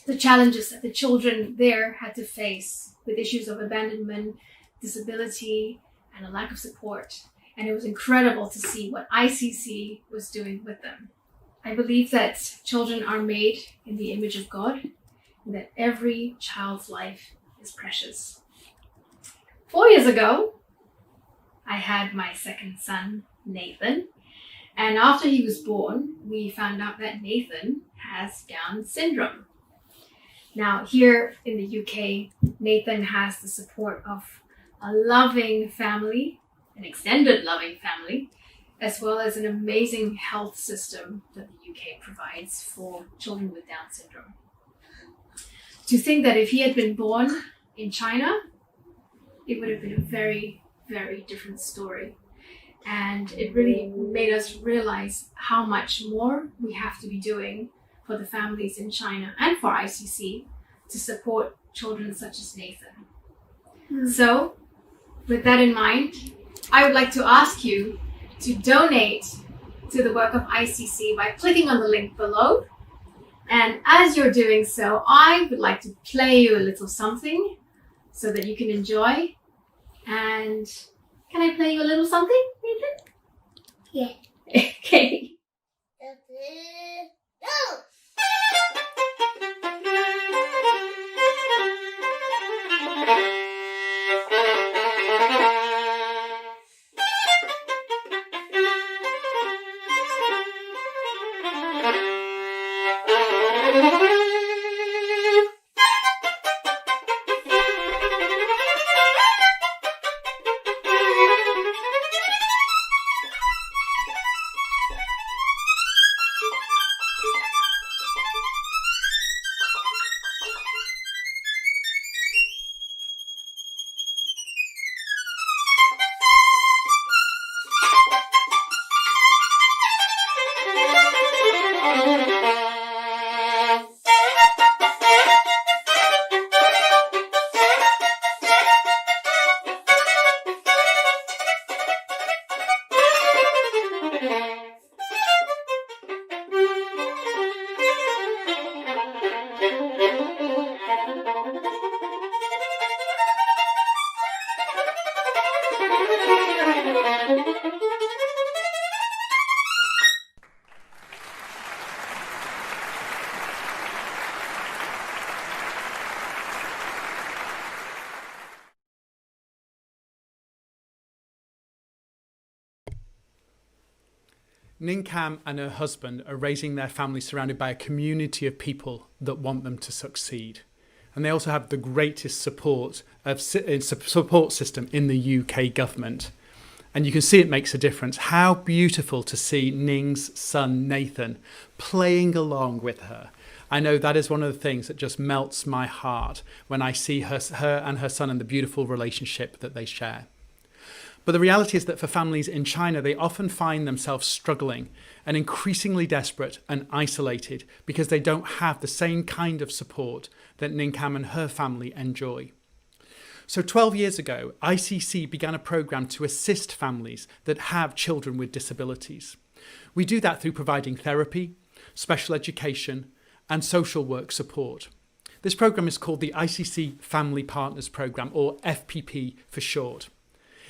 the challenges that the children there had to face with issues of abandonment, disability, and a lack of support. And it was incredible to see what ICC was doing with them. I believe that children are made in the image of God, and that every child's life is precious. 4 years ago, I had my second son, Nathan. And after he was born, we found out that Nathan has Down syndrome. Now, here in the UK, Nathan has the support of a loving family, an extended loving family, as well as an amazing health system that the UK provides for children with Down syndrome. To think that if he had been born in China, it would have been a very, very different story. And it really made us realize how much more we have to be doing for the families in China and for ICC to support children such as Nathan. So, with that in mind, I would like to ask you to donate to the work of ICC by clicking on the link below. And as you're doing so, I would like to play you a little something so that you can enjoy. And can I play you a little something, Nathan? Yeah. Okay. Ning Kam and her husband are raising their family surrounded by a community of people that want them to succeed. And they also have the greatest support system in the UK government. And you can see it makes a difference. How beautiful to see Ning's son, Nathan, playing along with her. I know that is one of the things that just melts my heart when I see her and her son and the beautiful relationship that they share. But the reality is that for families in China, they often find themselves struggling and increasingly desperate and isolated because they don't have the same kind of support that Ning Kam and her family enjoy. So 12 years ago, ICC began a program to assist families that have children with disabilities. We do that through providing therapy, special education, and social work support. This program is called the ICC Family Partners Program, or FPP for short.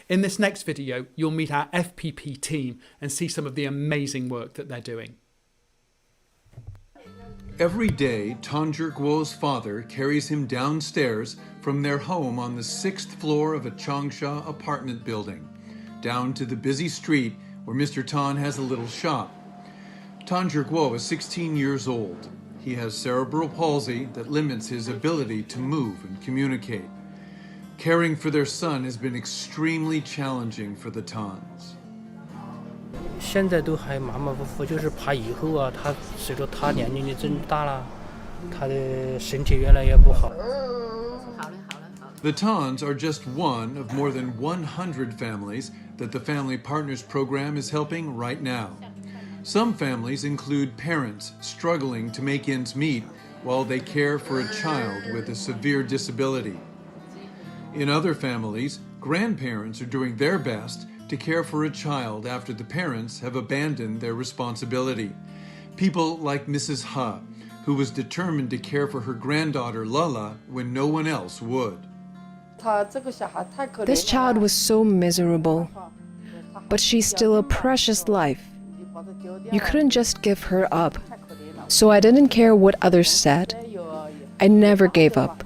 In this next video, you'll meet our FPP team and see some of the amazing work that they're doing. Every day, Tanzher Guo's father carries him downstairs from their home on the 6th floor of a Changsha apartment building, down to the busy street where Mr. Tan has a little shop. Tanzher Guo is 16 years old. He has cerebral palsy that limits his ability to move and communicate. Caring for their son has been extremely challenging for the Tans. 现在都还马马虎虎，就是怕以后啊，他随着他年龄的增大了，他的身体越来越不好。The Tans are just one of more than 100 families that the Family Partners Program is helping right now. Some families include parents struggling to make ends meet while they care for a child with a severe disability. In other families, grandparents are doing their best to care for a child after the parents have abandoned their responsibility. People like Mrs. Ha, who was determined to care for her granddaughter Lala when no one else would. This child was so miserable, but she's still a precious life. You couldn't just give her up. So I didn't care what others said. I never gave up.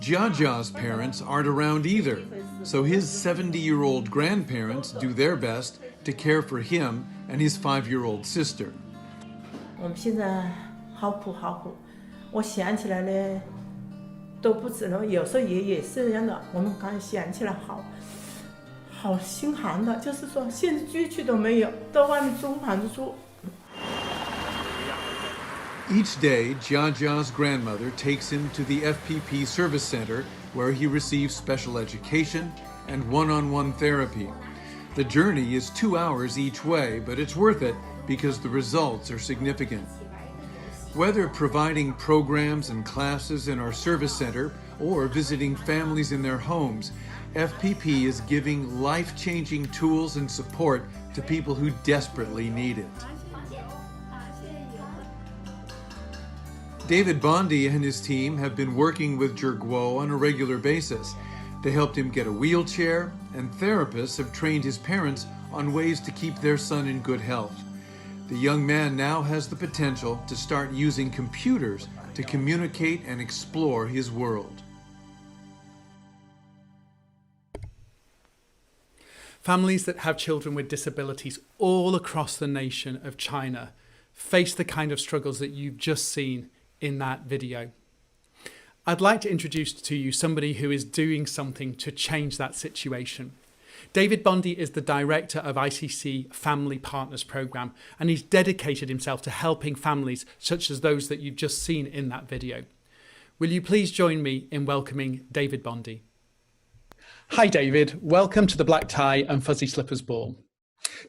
Jiajia's parents aren't around either, so his 70-year-old grandparents do their best to care for him and his 5-year-old sister. 我们现在好苦好苦，我想起来呢，都不知道，有时候也是这样的。我们刚想起来好心寒的，就是说现在居区都没有，到外面租房子住。 Each day, Jiajia's grandmother takes him to the FPP service center where he receives special education and one-on-one therapy. The journey is 2 hours each way, but it's worth it because the results are significant. Whether providing programs and classes in our service center or visiting families in their homes, FPP is giving life-changing tools and support to people who desperately need it. David Bondi and his team have been working with Jerguo on a regular basis. They helped him get a wheelchair, and therapists have trained his parents on ways to keep their son in good health. The young man now has the potential to start using computers to communicate and explore his world. Families that have children with disabilities all across the nation of China face the kind of struggles that you've just seen in that video. I'd like to introduce to you somebody who is doing something to change that situation. David Bondi is the director of ICC Family Partners Program, and he's dedicated himself to helping families such as those that you've just seen in that video. Will you please join me in welcoming David Bondi? Hi David, welcome to the Black Tie and Fuzzy Slippers Ball.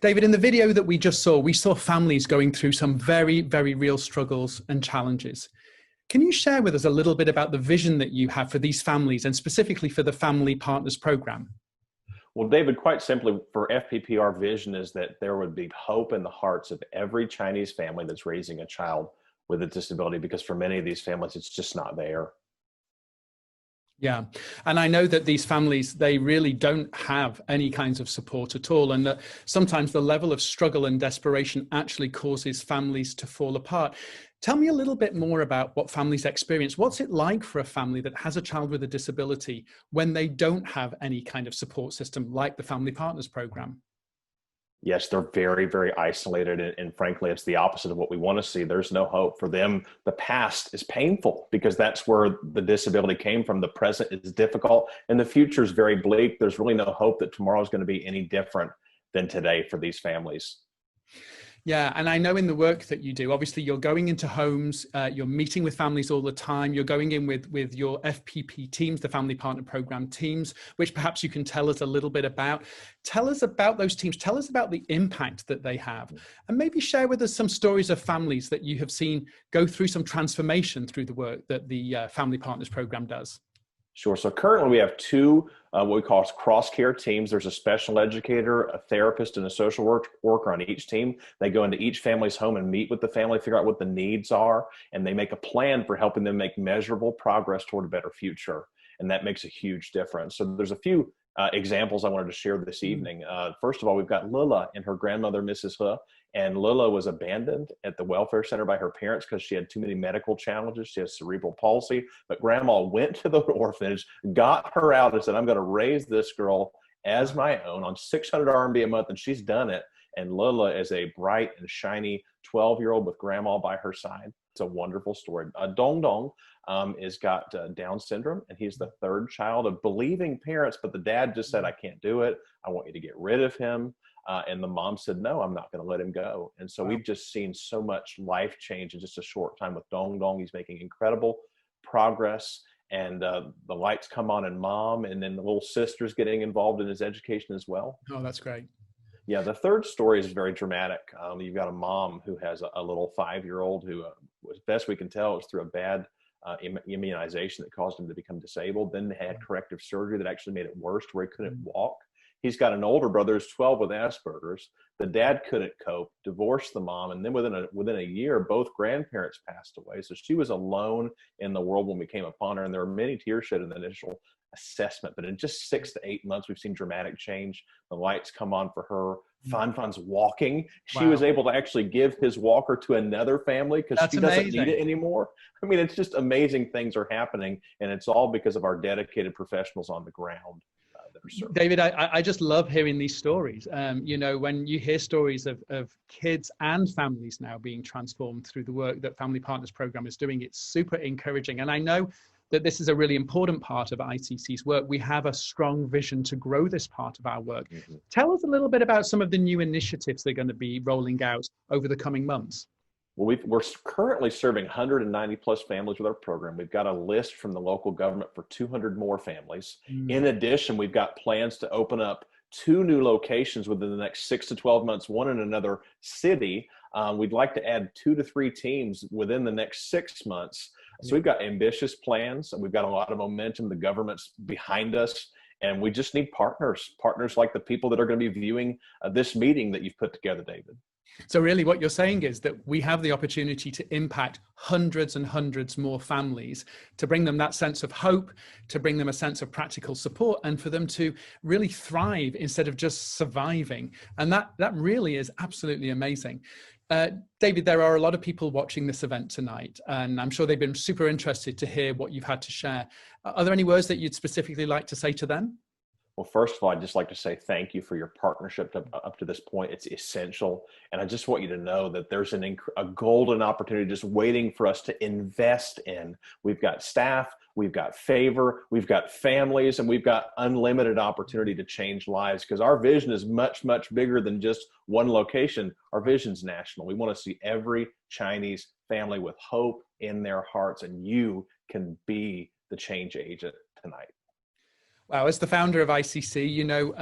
David, in the video that we just saw, we saw families going through some very, very real struggles and challenges. Can you share with us a little bit about the vision that you have for these families and specifically for the Family Partners Program? Well, David, quite simply, for FPP, our vision is that there would be hope in the hearts of every Chinese family that's raising a child with a disability, because for many of these families, it's just not there. Yeah, and I know that these families, they really don't have any kinds of support at all, and that sometimes the level of struggle and desperation actually causes families to fall apart. Tell me a little bit more about what families experience. What's it like for a family that has a child with a disability when they don't have any kind of support system like the Family Partners Program? Yes, they're very, very isolated. And frankly, it's the opposite of what we want to see. There's no hope for them. The past is painful because that's where the disability came from. The present is difficult and the future is very bleak. There's really no hope that tomorrow is going to be any different than today for these families. Yeah, and I know in the work that you do, obviously you're going into homes, you're meeting with families all the time, you're going in with your FPP teams, the Family Partner Program teams, which perhaps you can tell us a little bit about. Tell us about those teams, tell us about the impact that they have, and maybe share with us some stories of families that you have seen go through some transformation through the work that the Family Partners Program does. Sure. So currently we have two what we call cross-care teams. There's a special educator, a therapist, and a social worker on each team. They go into each family's home and meet with the family, figure out what the needs are, and they make a plan for helping them make measurable progress toward a better future. And that makes a huge difference. So there's a few examples I wanted to share this evening. First of all, we've got Lila and her grandmother, Mrs. He, and Lila was abandoned at the welfare center by her parents because she had too many medical challenges. She has cerebral palsy, but grandma went to the orphanage, got her out and said, I'm going to raise this girl as my own on 600 RMB a month, and she's done it. And Lila is a bright and shiny 12-year-old with grandma by her side. It's a wonderful story. Dong Dong has got Down syndrome, and he's the third child of believing parents, but the dad just said, I can't do it. I want you to get rid of him. And the mom said, no, I'm not going to let him go. And so we've just seen so much life change in just a short time with Dong Dong. He's making incredible progress. And the lights come on in mom, and then the little sister's getting involved in his education as well. Oh, that's great. Yeah, the third story is very dramatic. You've got a mom who has a little 5-year-old who, as best we can tell, was through a bad immunization that caused him to become disabled. Then they had corrective surgery that actually made it worse to where he couldn't walk. He's got an older brother who's 12 with Asperger's. The dad couldn't cope, divorced the mom, and then within a year, both grandparents passed away. So she was alone in the world when we came upon her, and there were many tears shed in the initial assessment. But in just 6 to 8 months, we've seen dramatic change. The lights come on for her. Fan's walking. She was able to actually give his walker to another family because she doesn't need it anymore. I mean, it's just amazing things are happening, and it's all because of our dedicated professionals on the ground. David, I just love hearing these stories. You know, when you hear stories of kids and families now being transformed through the work that Family Partners Program is doing, it's super encouraging. And I know that this is a really important part of ICC's work. We have a strong vision to grow this part of our work. Tell us a little bit about some of the new initiatives they're going to be rolling out over the coming months. Well, we're currently serving 190 plus families with our program. We've got a list from the local government for 200 more families. In addition, we've got plans to open up 2 new locations within the next 6 to 12 months, one in another city. We'd like to add 2 to 3 teams within the next 6 months. So we've got ambitious plans, and we've got a lot of momentum. The government's behind us, and we just need partners like the people that are going to be viewing this meeting that you've put together, David. So really what you're saying is that we have the opportunity to impact hundreds and hundreds more families, to bring them that sense of hope, to bring them a sense of practical support, and for them to really thrive instead of just surviving. And that really is absolutely amazing. David, there are a lot of people watching this event tonight, and I'm sure they've been super interested to hear what you've had to share. Are there any words that you'd specifically like to say to them? Well, first of all, I'd just like to say thank you for your partnership up to this point. It's essential. And I just want you to know that there's a golden opportunity just waiting for us to invest in. We've got staff, we've got favor, we've got families, and we've got unlimited opportunity to change lives, because our vision is much, much bigger than just one location. Our vision's national. We want to see every Chinese family with hope in their hearts, and you can be the change agent tonight. Wow, as the founder of ICC, you know,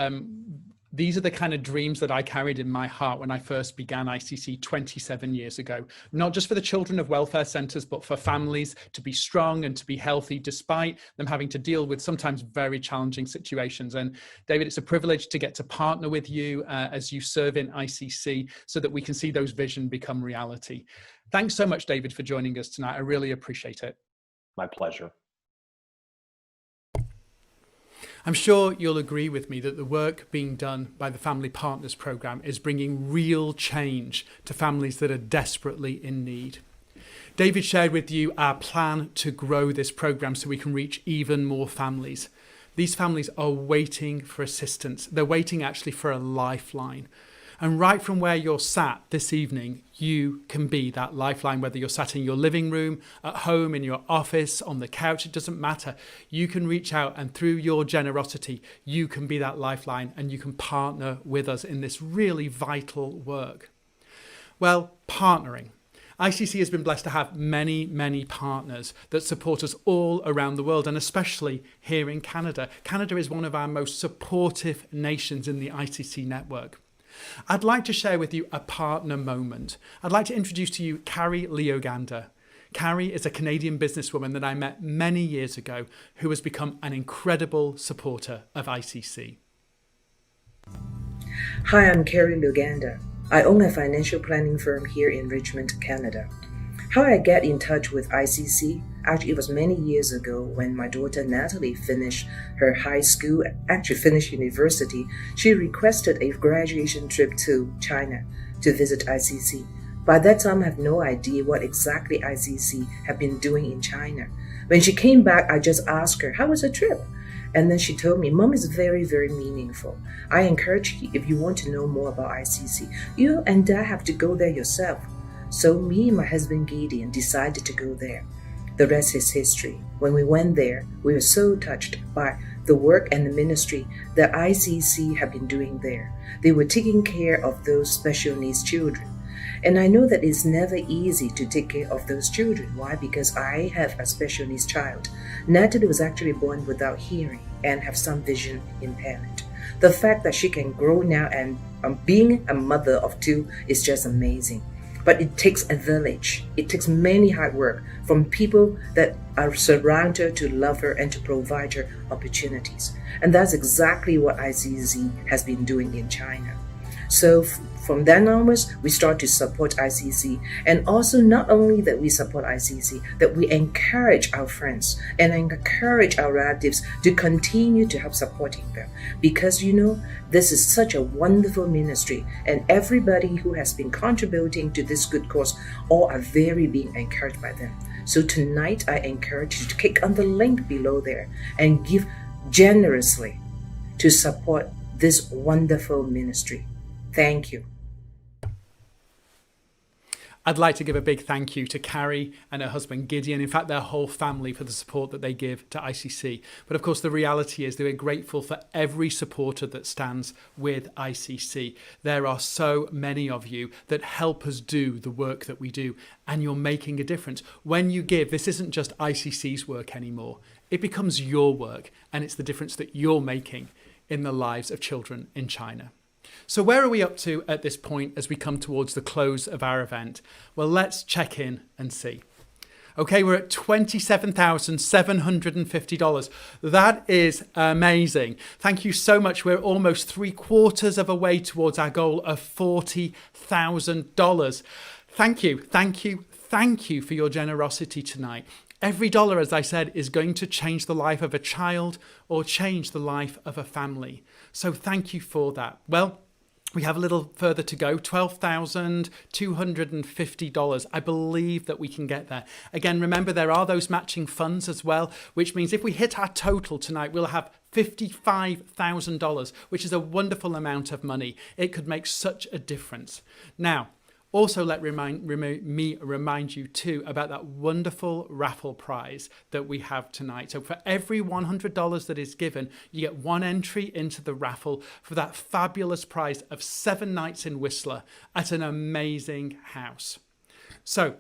these are the kind of dreams that I carried in my heart when I first began ICC 27 years ago, not just for the children of welfare centers, but for families to be strong and to be healthy, despite them having to deal with sometimes very challenging situations. And David, it's a privilege to get to partner with you as you serve in ICC so that we can see those visions become reality. Thanks so much, David, for joining us tonight. I really appreciate it. My pleasure. I'm sure you'll agree with me that the work being done by the Family Partners Program is bringing real change to families that are desperately in need. David shared with you our plan to grow this program so we can reach even more families. These families are waiting for assistance. They're waiting actually for a lifeline. And right from where you're sat this evening, you can be that lifeline, whether you're sat in your living room, at home, in your office, on the couch, it doesn't matter. You can reach out, and through your generosity, you can be that lifeline, and you can partner with us in this really vital work. Well, partnering. ICC has been blessed to have many, many partners that support us all around the world, and especially here in Canada. Canada is one of our most supportive nations in the ICC network. I'd like to share with you a partner moment. I'd like to introduce to you Carrie Leoganda. Carrie is a Canadian businesswoman that I met many years ago who has become an incredible supporter of ICC. Hi, I'm Carrie Leoganda. I own a financial planning firm here in Richmond, Canada. How I get in touch with ICC? Actually, it was many years ago when my daughter Natalie finished her high school, actually finished university. She requested a graduation trip to China to visit ICC. By that time, I have no idea what exactly ICC had been doing in China. When she came back, I just asked her, how was the trip? And then she told me, Mom is very, very meaningful. I encourage you, if you want to know more about ICC, you and Dad have to go there yourself. So me and my husband Gideon decided to go there. The rest is history. When we went there, we were so touched by the work and the ministry that ICC have been doing there. They were taking care of those special needs children. And I know that it's never easy to take care of those children. Why? Because I have a special needs child. Natalie was actually born without hearing and have some vision impairment. The fact that she can grow now and being a mother of two is just amazing. But it takes a village. It takes many hard work from people that are surround her to love her and to provide her opportunities. And that's exactly what ICC has been doing in China. So from then onwards, we start to support ICC. And also not only that we support ICC, that we encourage our friends and encourage our relatives to continue to help supporting them. Because this is such a wonderful ministry, and everybody who has been contributing to this good cause all are very being encouraged by them. So tonight, I encourage you to click on the link below there and give generously to support this wonderful ministry. Thank you. I'd like to give a big thank you to Carrie and her husband Gideon, in fact their whole family, for the support that they give to ICC. But of course the reality is they're grateful for every supporter that stands with ICC. There are so many of you that help us do the work that we do, and you're making a difference. When you give, this isn't just ICC's work anymore. It becomes your work, and it's the difference that you're making in the lives of children in China. So where are we up to at this point as we come towards the close of our event? Well, let's check in and see. Okay, we're at $27,750. That is amazing. Thank you so much. We're almost 3/4 of a way towards our goal of $40,000. Thank you, thank you, thank you for your generosity tonight. Every dollar, as I said, is going to change the life of a child or change the life of a family. So thank you for that. Well, we have a little further to go, $12,250. I believe that we can get there. Again, remember, there are those matching funds as well, which means if we hit our total tonight, we'll have $55,000, which is a wonderful amount of money. It could make such a difference. Now, also, let me remind you too about that wonderful raffle prize that we have tonight. So for every $100 that is given, you get one entry into the raffle for that fabulous prize of 7 nights in Whistler at an amazing house. So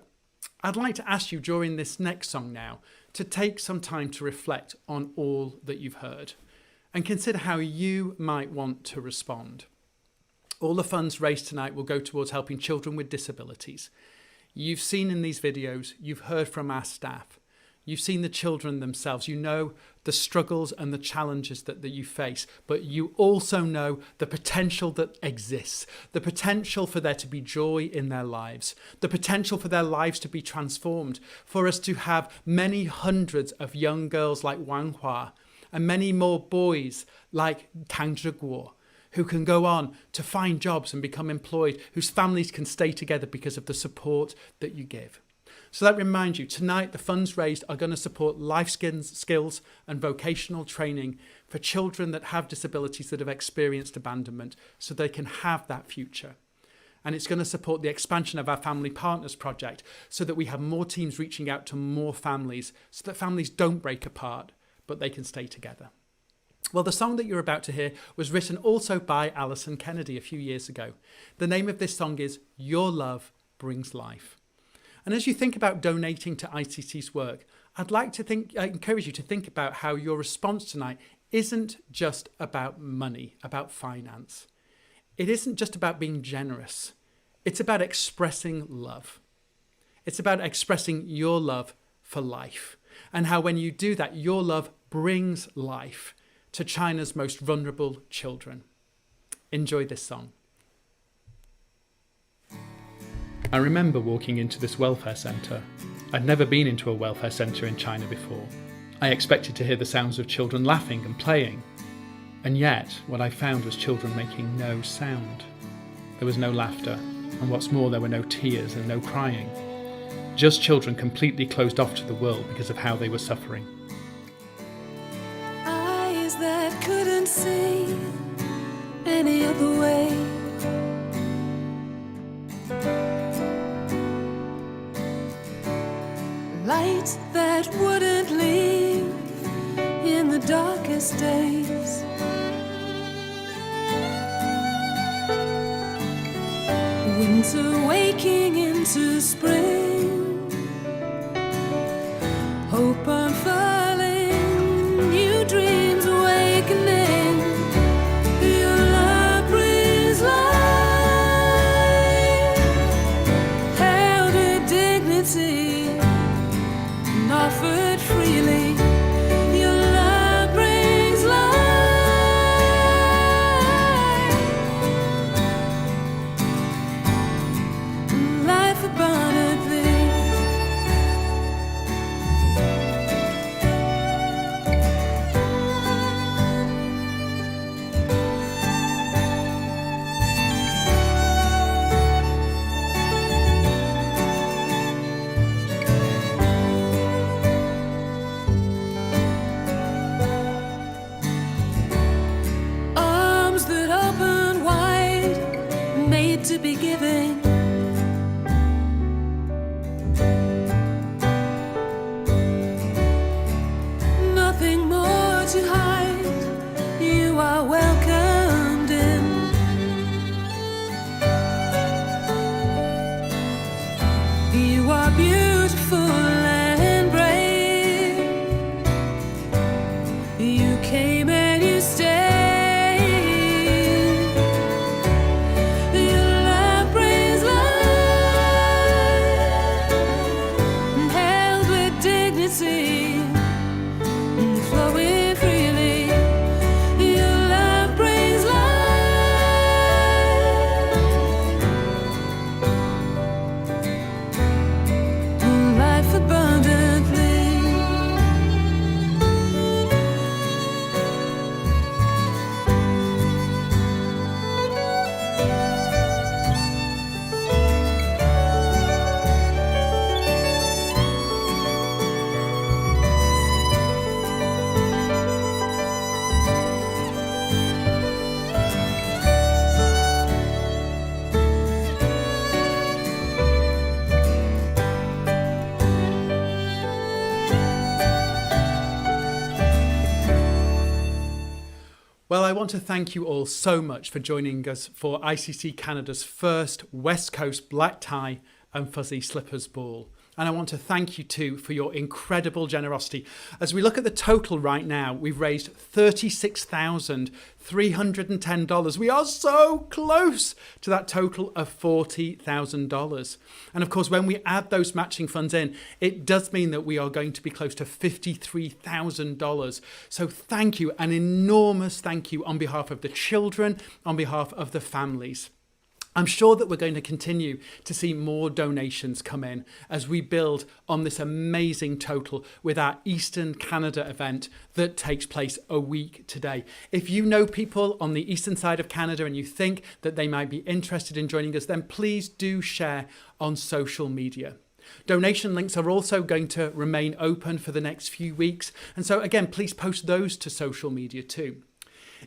I'd like to ask you during this next song now to take some time to reflect on all that you've heard and consider how you might want to respond. All the funds raised tonight will go towards helping children with disabilities. You've seen in these videos, you've heard from our staff, you've seen the children themselves, you know the struggles and the challenges that you face, but you also know the potential that exists, the potential for there to be joy in their lives, the potential for their lives to be transformed, for us to have many hundreds of young girls like Wang Hua and many more boys like Tang Zhiguo, who can go on to find jobs and become employed, whose families can stay together because of the support that you give. So that reminds you, tonight the funds raised are going to support life skills and vocational training for children that have disabilities that have experienced abandonment so they can have that future. And it's going to support the expansion of our Family Partners project so that we have more teams reaching out to more families so that families don't break apart, but they can stay together. Well, the song that you're about to hear was written also by Alison Kennedy a few years ago. The name of this song is Your Love Brings Life. And as you think about donating to ICC's work, I'd like to encourage you to think about how your response tonight isn't just about money, about finance. It isn't just about being generous. It's about expressing love. It's about expressing your love for life, and how when you do that, your love brings life to China's most vulnerable children. Enjoy this song. I remember walking into this welfare centre. I'd never been into a welfare centre in China before. I expected to hear the sounds of children laughing and playing. And yet, what I found was children making no sound. There was no laughter, and what's more, there were no tears and no crying. Just children completely closed off to the world because of how they were suffering. That couldn't see any other way. Light that wouldn't leave in the darkest endless days. Winter waking into spring, hope unfurling, new dreams awakening. Your love brings life, held with dignity and offered freely. Your love brings life abundantly. Arms that open wide, made to be giving. Nothing more to hide, you are welcomed in. You are beautiful and brave. You came and you stayed. Your love brings life, held with dignity, flowing freely. Your love brings life abundantly. Well, I want to thank you all so much for joining us for ICC Canada's first West Coast Black Tie and Fuzzy Slippers Ball. And I want to thank you too for your incredible generosity. As we look at the total right now, we've raised $36,310. We are so close to that total of $40,000. And of course, when we add those matching funds in, it does mean that we are going to be close to $53,000. So thank you, an enormous thank you on behalf of the children, on behalf of the families. I'm sure that we're going to continue to see more donations come in as we build on this amazing total with our Eastern Canada event that takes place a week today. If you know people on the eastern side of Canada and you think that they might be interested in joining us, then please do share on social media. Donation links are also going to remain open for the next few weeks. And so again, please post those to social media too.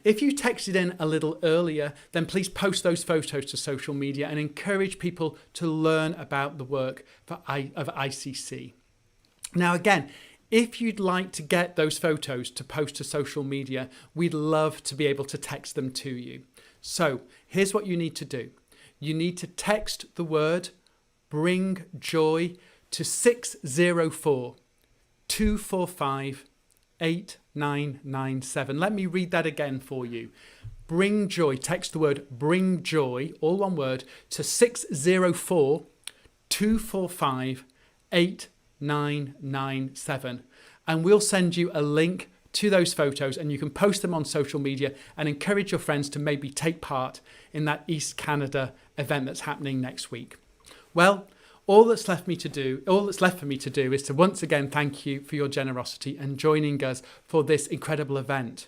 If you texted in a little earlier, then please post those photos to social media and encourage people to learn about the work of ICC. Now again, if you'd like to get those photos to post to social media, we'd love to be able to text them to you. So here's what you need to do. You need to text the word Bring Joy to 604 245 8997. Let me read that again for you. Bring Joy, text the word Bring Joy, all one word, to 604 245 8997. And we'll send you a link to those photos and you can post them on social media and encourage your friends to maybe take part in that East Canada event that's happening next week. Well, all that's left for me to do is to once again thank you for your generosity and joining us for this incredible event.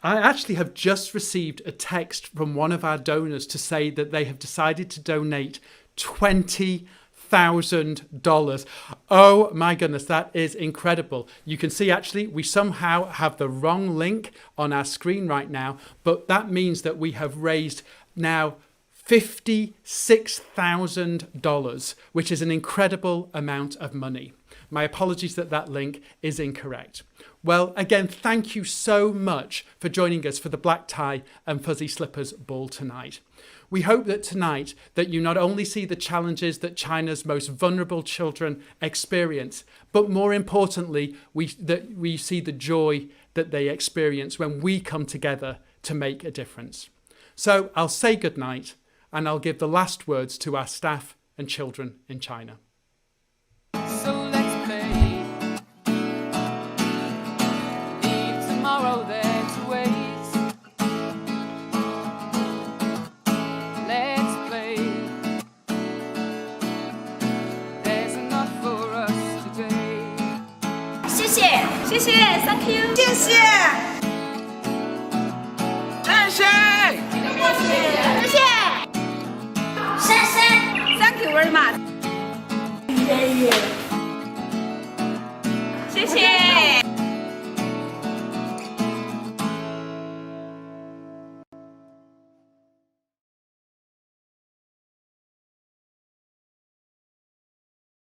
I actually have just received a text from one of our donors to say that they have decided to donate $20,000. Oh my goodness, that is incredible. You can see actually we somehow have the wrong link on our screen right now, but that means that we have raised now $56,000, which is an incredible amount of money. My apologies that that link is incorrect. Well, again, thank you so much for joining us for the Black Tie and Fuzzy Slippers Ball tonight. We hope that tonight that you not only see the challenges that China's most vulnerable children experience, but more importantly, that we see the joy that they experience when we come together to make a difference. So I'll say goodnight, and I'll give the last words to our staff and children in China. So let's play. Leave tomorrow there to wait. Let's play. There's enough for us today. 谢谢 Thank you 谢谢 Thank you very much 谢谢